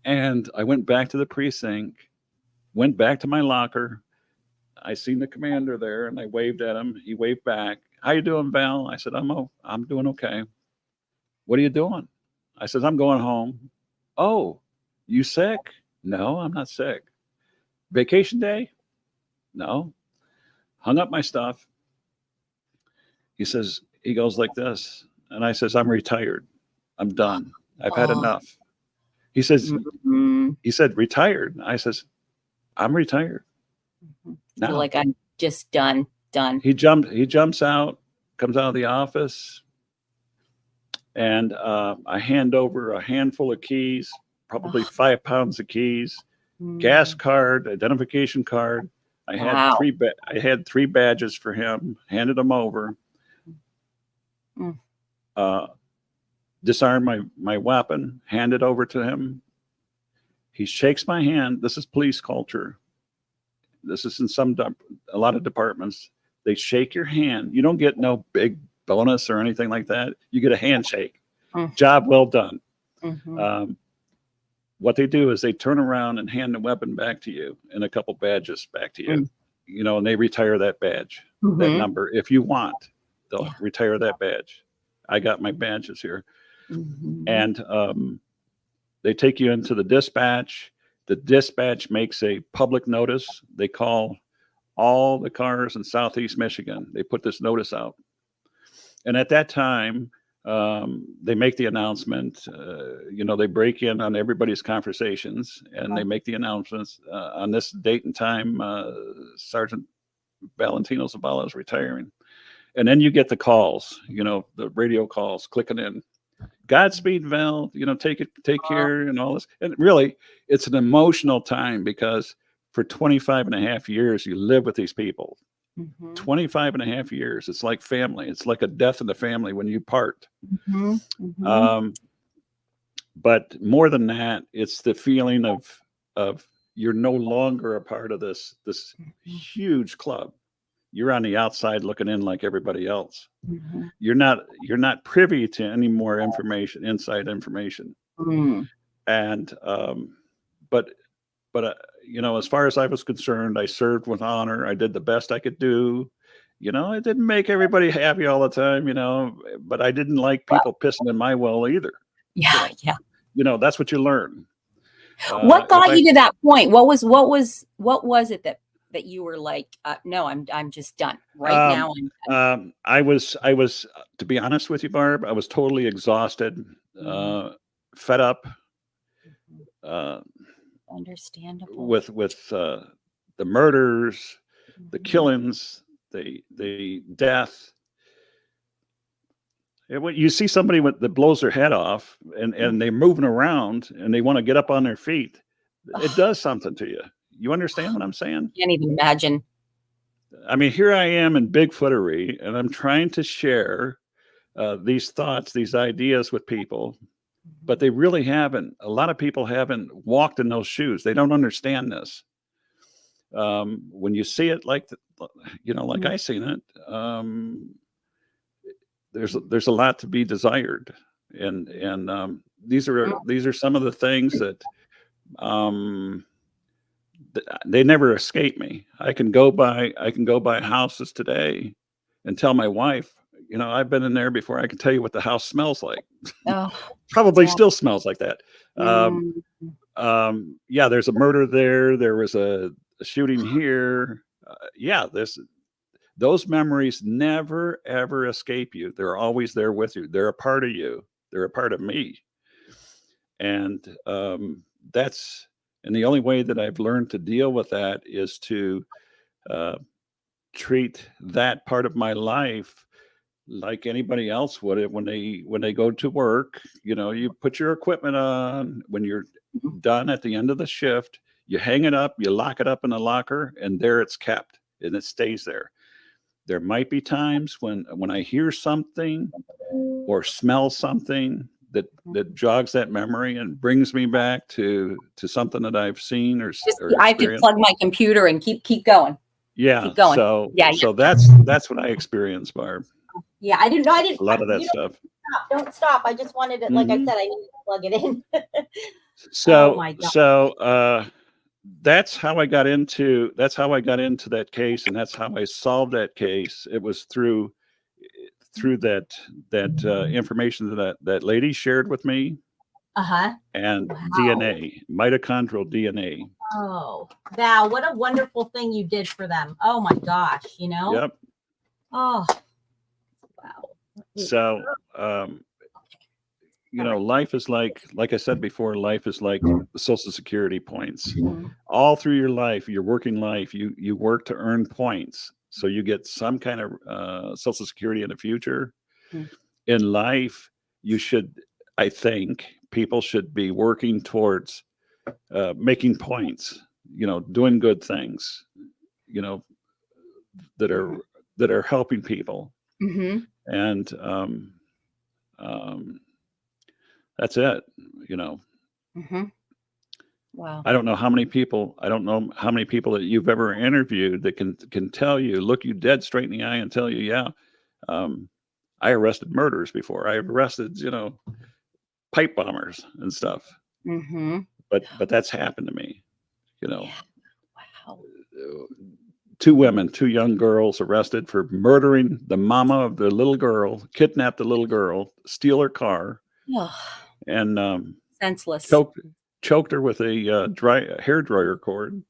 And I went back to the precinct, went back to my locker. I seen the commander there and I waved at him. He waved back. How you doing, Val? I said, I'm doing okay. What are you doing? I said, I'm going home. Oh, you sick? No, I'm not sick. Vacation day? No. Hung up my stuff. He goes like this. And I says, I'm retired. I'm done. I've had enough. He says, he said, retired. I says, I'm retired. Now, like I'm just done. He jumps out, comes out of the office, and I hand over a handful of keys, probably 5 pounds of keys, gas card, identification card. I had three badges for him, handed them over. Disarmed my weapon, handed over to him. He shakes my hand. This is police culture. This is in a lot of departments. They shake your hand. You don't get no big bonus or anything like that. You get a handshake. Job well done. What they do is they turn around and hand the weapon back to you and a couple badges back to you. You know, and they retire that badge, that number. If you want, they'll retire that badge. I got my badges here. And they take you into the dispatch. The dispatch makes a public notice. They call all the cars in Southeast Michigan. They put this notice out. And at that time, they make the announcement. They break in on everybody's conversations and they make the announcements. On this date and time, Sergeant Valentino Zavala is retiring. And then you get the calls, the radio calls clicking in. Godspeed, Val, take care and all this. And really, it's an emotional time because for 25 and a half years, you live with these people. 25 and a half years. It's like family. It's like a death in the family when you part. But more than that, it's the feeling of you're no longer a part of this huge club. You're on the outside looking in like everybody else. You're not privy to any more information, inside information. And but as far as I was concerned, I served with honor. I did the best I could do. It didn't make everybody happy all the time, but I didn't like people pissing in my well either. Yeah. That's what you learn. What got you to that point? What was it that you were like, no, I'm just done right now. I'm done. I was, to be honest with you, Barb, I was totally exhausted, fed up, understandable with the murders, the killings, the death. When you see somebody that blows their head off and they're moving around and they want to get up on their feet, it does something to you. You understand what I'm saying? Can't even imagine. I mean, here I am in Bigfootery, and I'm trying to share these thoughts, these ideas with people, but they really haven't. A lot of people haven't walked in those shoes. They don't understand this. When you see it like I seen it, there's a lot to be desired, and these are some of the things that. They never escape me. I can go by houses today and tell my wife, I've been in there before. I can tell you what the house smells like. Oh, Probably yeah. still smells like that. Yeah, there's a murder there. There was a shooting here. Yeah, those memories never ever escape you. They're always there with you. They're a part of you. They're a part of me. And that's and the only way that I've learned to deal with that is to treat that part of my life like anybody else would it when they go to work. You put your equipment on when you're done at the end of the shift, you hang it up, you lock it up in a locker, and there it's kept and it stays there. There might be times when I hear something or smell something that jogs that memory and brings me back to something that I've seen or I have to experienced. plug my computer and keep going. Yeah. Keep going. So Yeah. that's what I experienced, Barb. Yeah, I didn't know. A lot of that stuff. Don't stop. I just wanted it. Like I said, I needed to plug it in. So, oh my God. So that's how I got into that case, and that's how I solved that case. It was through that information that lady shared with me. And wow. DNA, mitochondrial DNA. Oh, Val, what a wonderful thing you did for them. Oh my gosh, Yep. Oh, wow. So, life is like I said before, life is like the Social Security points. All through your life, your working life, you work to earn points. So you get some kind of Social Security in the future. In life, I think people should be working towards making points, doing good things, that are helping people. And that's it. Wow. I don't know how many people that you've ever interviewed that can tell you, look you dead straight in the eye and tell you, yeah, I arrested murderers before. I arrested, pipe bombers and stuff. But that's happened to me, Yeah. Wow. Two young girls arrested for murdering the mama of the little girl, kidnapped the little girl, steal her car, and senseless. Choked her with a hair dryer cord,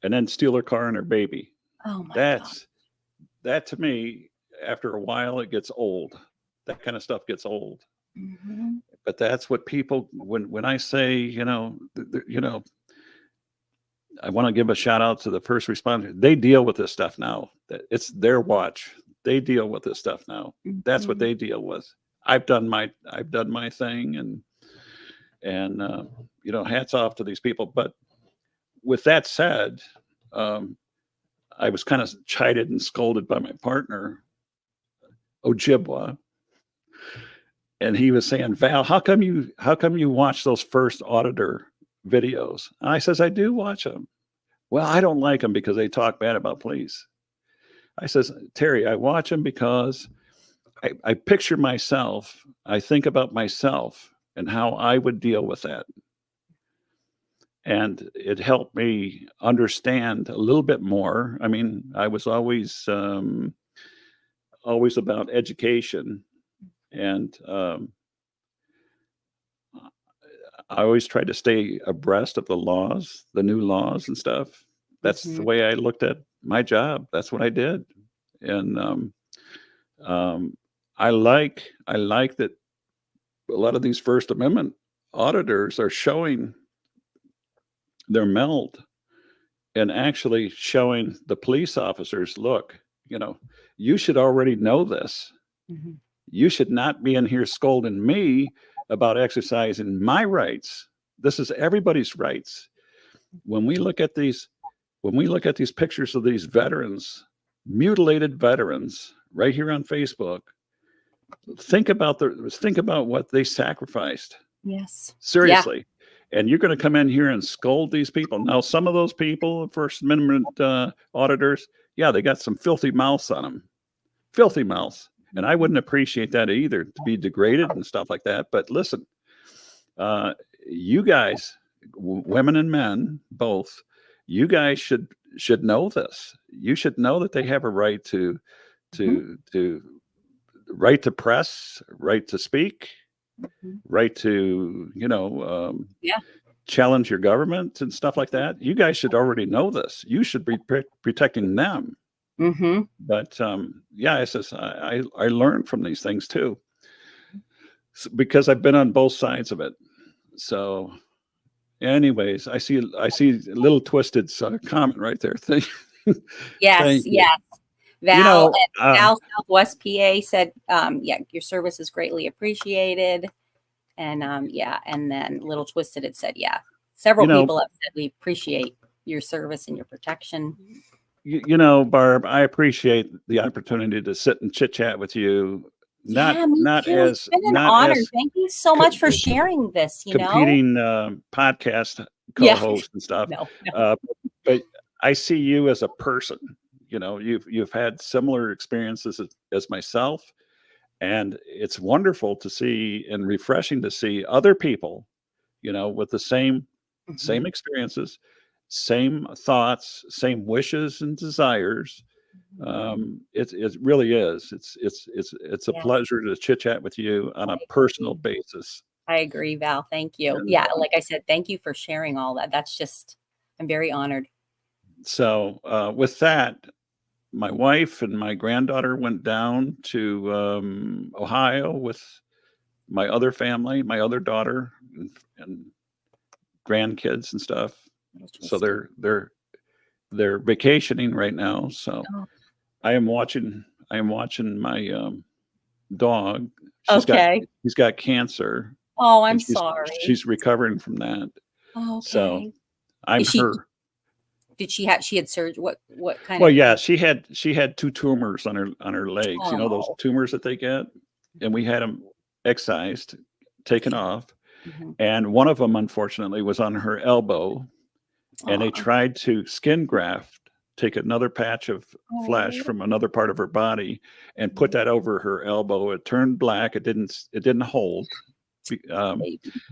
and then steal her car and her baby. Oh my God. That to me, after a while, it gets old. That kind of stuff gets old. But that's what people, when I say, I want to give a shout out to the first responders. They deal with this stuff now. It's their watch. They deal with this stuff now. That's what they deal with. I've done my thing, and hats off to these people. But with that said, I was kind of chided and scolded by my partner, Ojibwa, and he was saying, Val, how come you watch those first auditor videos? And I says, I do watch them. Well, I don't like them because they talk bad about police. I says, Terry, I watch them because I picture myself. I think about myself and how I would deal with that. And it helped me understand a little bit more. I mean, I was always about education, and I always tried to stay abreast of the laws, the new laws and stuff. That's the way I looked at my job. That's what I did. And I like that a lot of these First Amendment auditors are showing their meld and actually showing the police officers, look, you should already know this. You should not be in here scolding me about exercising my rights. This is everybody's rights. When we look at these pictures of these veterans, mutilated veterans, right here on Facebook, think about what they sacrificed. Yes. Seriously. Yeah. And you're going to come in here and scold these people. Now, some of those people, First Amendment auditors, yeah, they got some filthy mouths on them. Filthy mouths. And I wouldn't appreciate that either, to be degraded and stuff like that. But listen, you guys, women and men, both, you guys should know this. You should know that they have a right to right to press, right to speak, Mhm. right to, Yeah. challenge your government and stuff like that. You guys should already know this. You should be protecting them. Mm-hmm. But yeah, I says I learned from these things too, because I've been on both sides of it. So, anyways, I see a little twisted comment right there. Thank Yes, thank you. yes. You Val, know, Val Southwest PA said, yeah, your service is greatly appreciated. And yeah, and then Little Twisted had said, yeah, several people have said we appreciate your service and your protection. Barb, I appreciate the opportunity to sit and chit chat with you. Yeah, me too. It's been an honor. Thank you so much for sharing this. Competing podcast co-host and stuff. No. But I see you as a person. You've had similar experiences as myself, and it's wonderful to see and refreshing to see other people, with the same experiences, same thoughts, same wishes and desires. It really is. It's a pleasure to chit chat with you on a personal basis. I agree, Val. Thank you. Yeah, like I said, thank you for sharing all that. I'm very honored. So with that, my wife and my granddaughter went down to Ohio with my other family, my other daughter and grandkids and stuff. So they're vacationing right now. So I am watching my dog. He's got cancer. Oh, I'm sorry. She's recovering from that. Oh, okay. So I'm her. Did she had surgery? What kind Well, of? yeah, she had 2 tumors on her legs. Oh. Those tumors that they get, and we had them excised, taken off, and one of them unfortunately was on her elbow, and they tried to skin graft, take another patch of flesh from another part of her body, and put that over her elbow. It turned black. It didn't hold.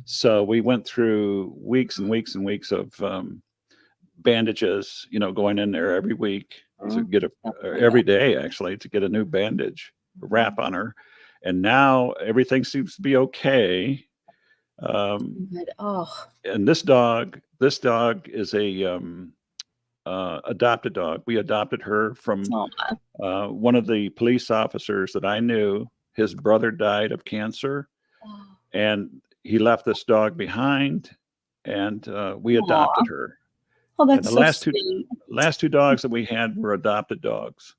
So we went through weeks and weeks and weeks of bandages, going in there every week to get every day actually to get a new bandage wrap on her. And now everything seems to be okay. And this dog is a adopted dog. We adopted her from one of the police officers that I knew. His brother died of cancer, and he left this dog behind, and we adopted her. Oh, that's and the last two dogs that we had were adopted dogs.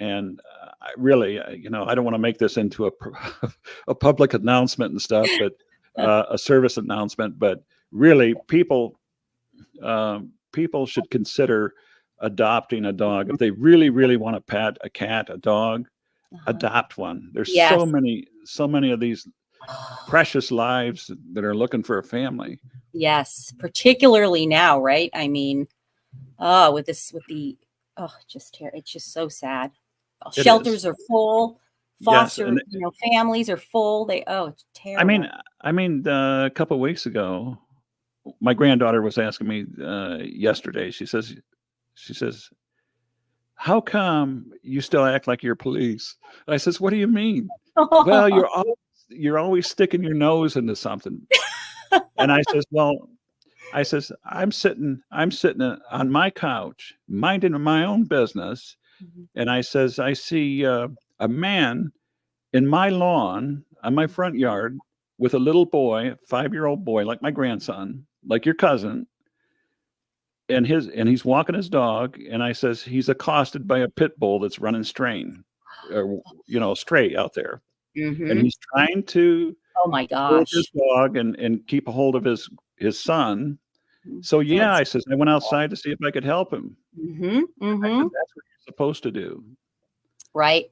And I really, I don't want to make this into a public announcement and stuff, but a service announcement. But really, people should consider adopting a dog if they really, really want to pet a cat, a dog. Adopt one. There's so many of these precious lives that are looking for a family. Yes, particularly now, right? I mean, it's just so sad. Shelters are full. Foster, families are full. It's terrible. I mean, a couple of weeks ago, my granddaughter was asking me yesterday. She says, "How come you still act like you're police?" I says, "What do you mean?" "Well, you're always sticking your nose into something." And I says, "Well," I says, I'm sitting on my couch, minding my own business. And I says, I see a man in my lawn on my front yard with a little boy, a 5-year-old boy, like my grandson, like your cousin. And he's walking his dog. And I says, he's accosted by a pit bull that's running straight out there. And he's trying to hold his dog and keep a hold of his son. So I says, I went outside to see if I could help him. I said, that's what you're supposed to do. Right.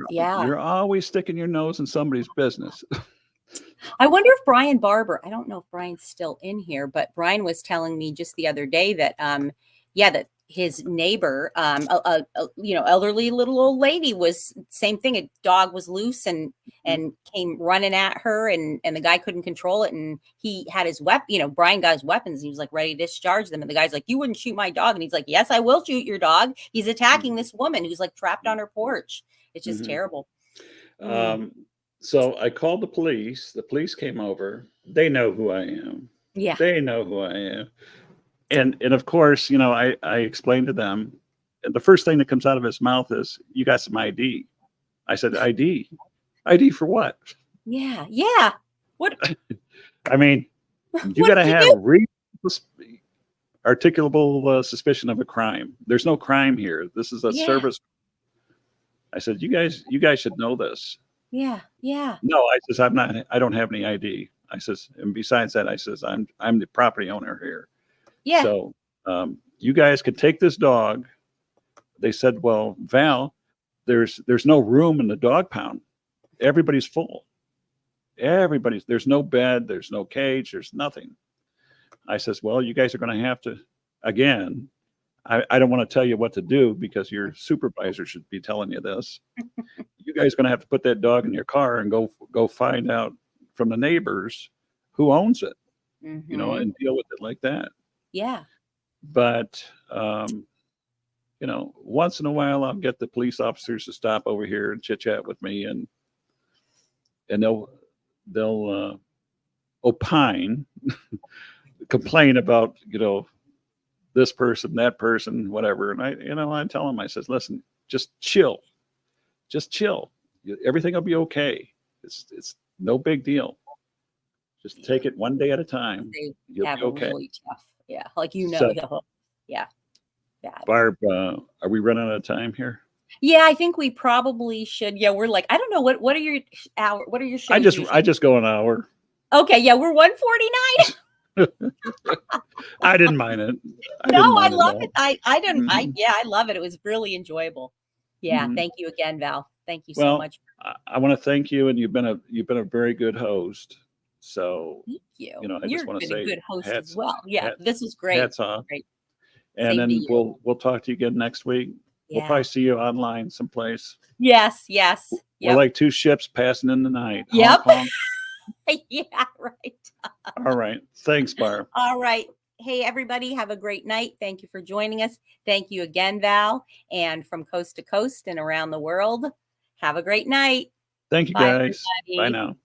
Yeah. You're always sticking your nose in somebody's business. I wonder if Brian Barber, I don't know if Brian's still in here, but Brian was telling me just the other day that, that his neighbor, elderly little old lady was same thing. A dog was loose and came running at her and the guy couldn't control it. And he had his weapon, Brian got his weapons. And he was like ready to discharge them. And the guy's like, "You wouldn't shoot my dog." And he's like, "Yes, I will shoot your dog. He's attacking this woman who's like trapped on her porch." It's just terrible. Um, so I called the police. The police came over. They know who I am. Yeah. They know who I am. And of course, I explained to them, and the first thing that comes out of his mouth is, "You got some ID." I said, "ID? ID for what?" Yeah. Yeah. What? I mean, you What got to did you have do? articulable suspicion of a crime. There's no crime here. This is a Yeah. service. I said, you guys should know this. Yeah. Yeah. No, I says, I don't have any ID. I says, and besides that, I says, I'm the property owner here. Yeah. So you guys could take this dog. They said, well, Val, there's no room in the dog pound. Everybody's full. There's no bed, there's no cage, there's nothing. I says, well, you guys are going to have to, again, I don't want to tell you what to do because your supervisor should be telling you this. You guys are going to have to put that dog in your car and go find out from the neighbors who owns it, and deal with it like that. Yeah. But, once in a while, I'll get the police officers to stop over here and chit chat with me, and they'll opine, complain about, this person, that person, whatever. And I tell them, I says, listen, just chill. Everything will be okay. It's no big deal. Just take it one day at a time. They have a really tough. Yeah. Like, So, yeah. Bad. Barb, are we running out of time here? Yeah, I think we probably should. Yeah, we're like, I don't know what are your shows? I just go an hour. Okay, yeah, we're 149. I didn't mind it. I love it. I didn't. I love it. It was really enjoyable. Yeah, thank you again, Val. Thank you so much. I want to thank you, and you've been a very good host. So thank you. I just want to say, a good host as well. Yeah, this was great. Hats off. Great. And then we'll talk to you again next week. Yeah. We'll probably see you online someplace. Yes. We're like two ships passing in the night. Yep. Hong Kong. Yeah, right. All right. Thanks, Barb. All right. Hey, everybody, have a great night. Thank you for joining us. Thank you again, Val. And from coast to coast and around the world, have a great night. Thank you, guys. Bye now.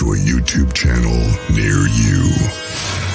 to a YouTube channel near you.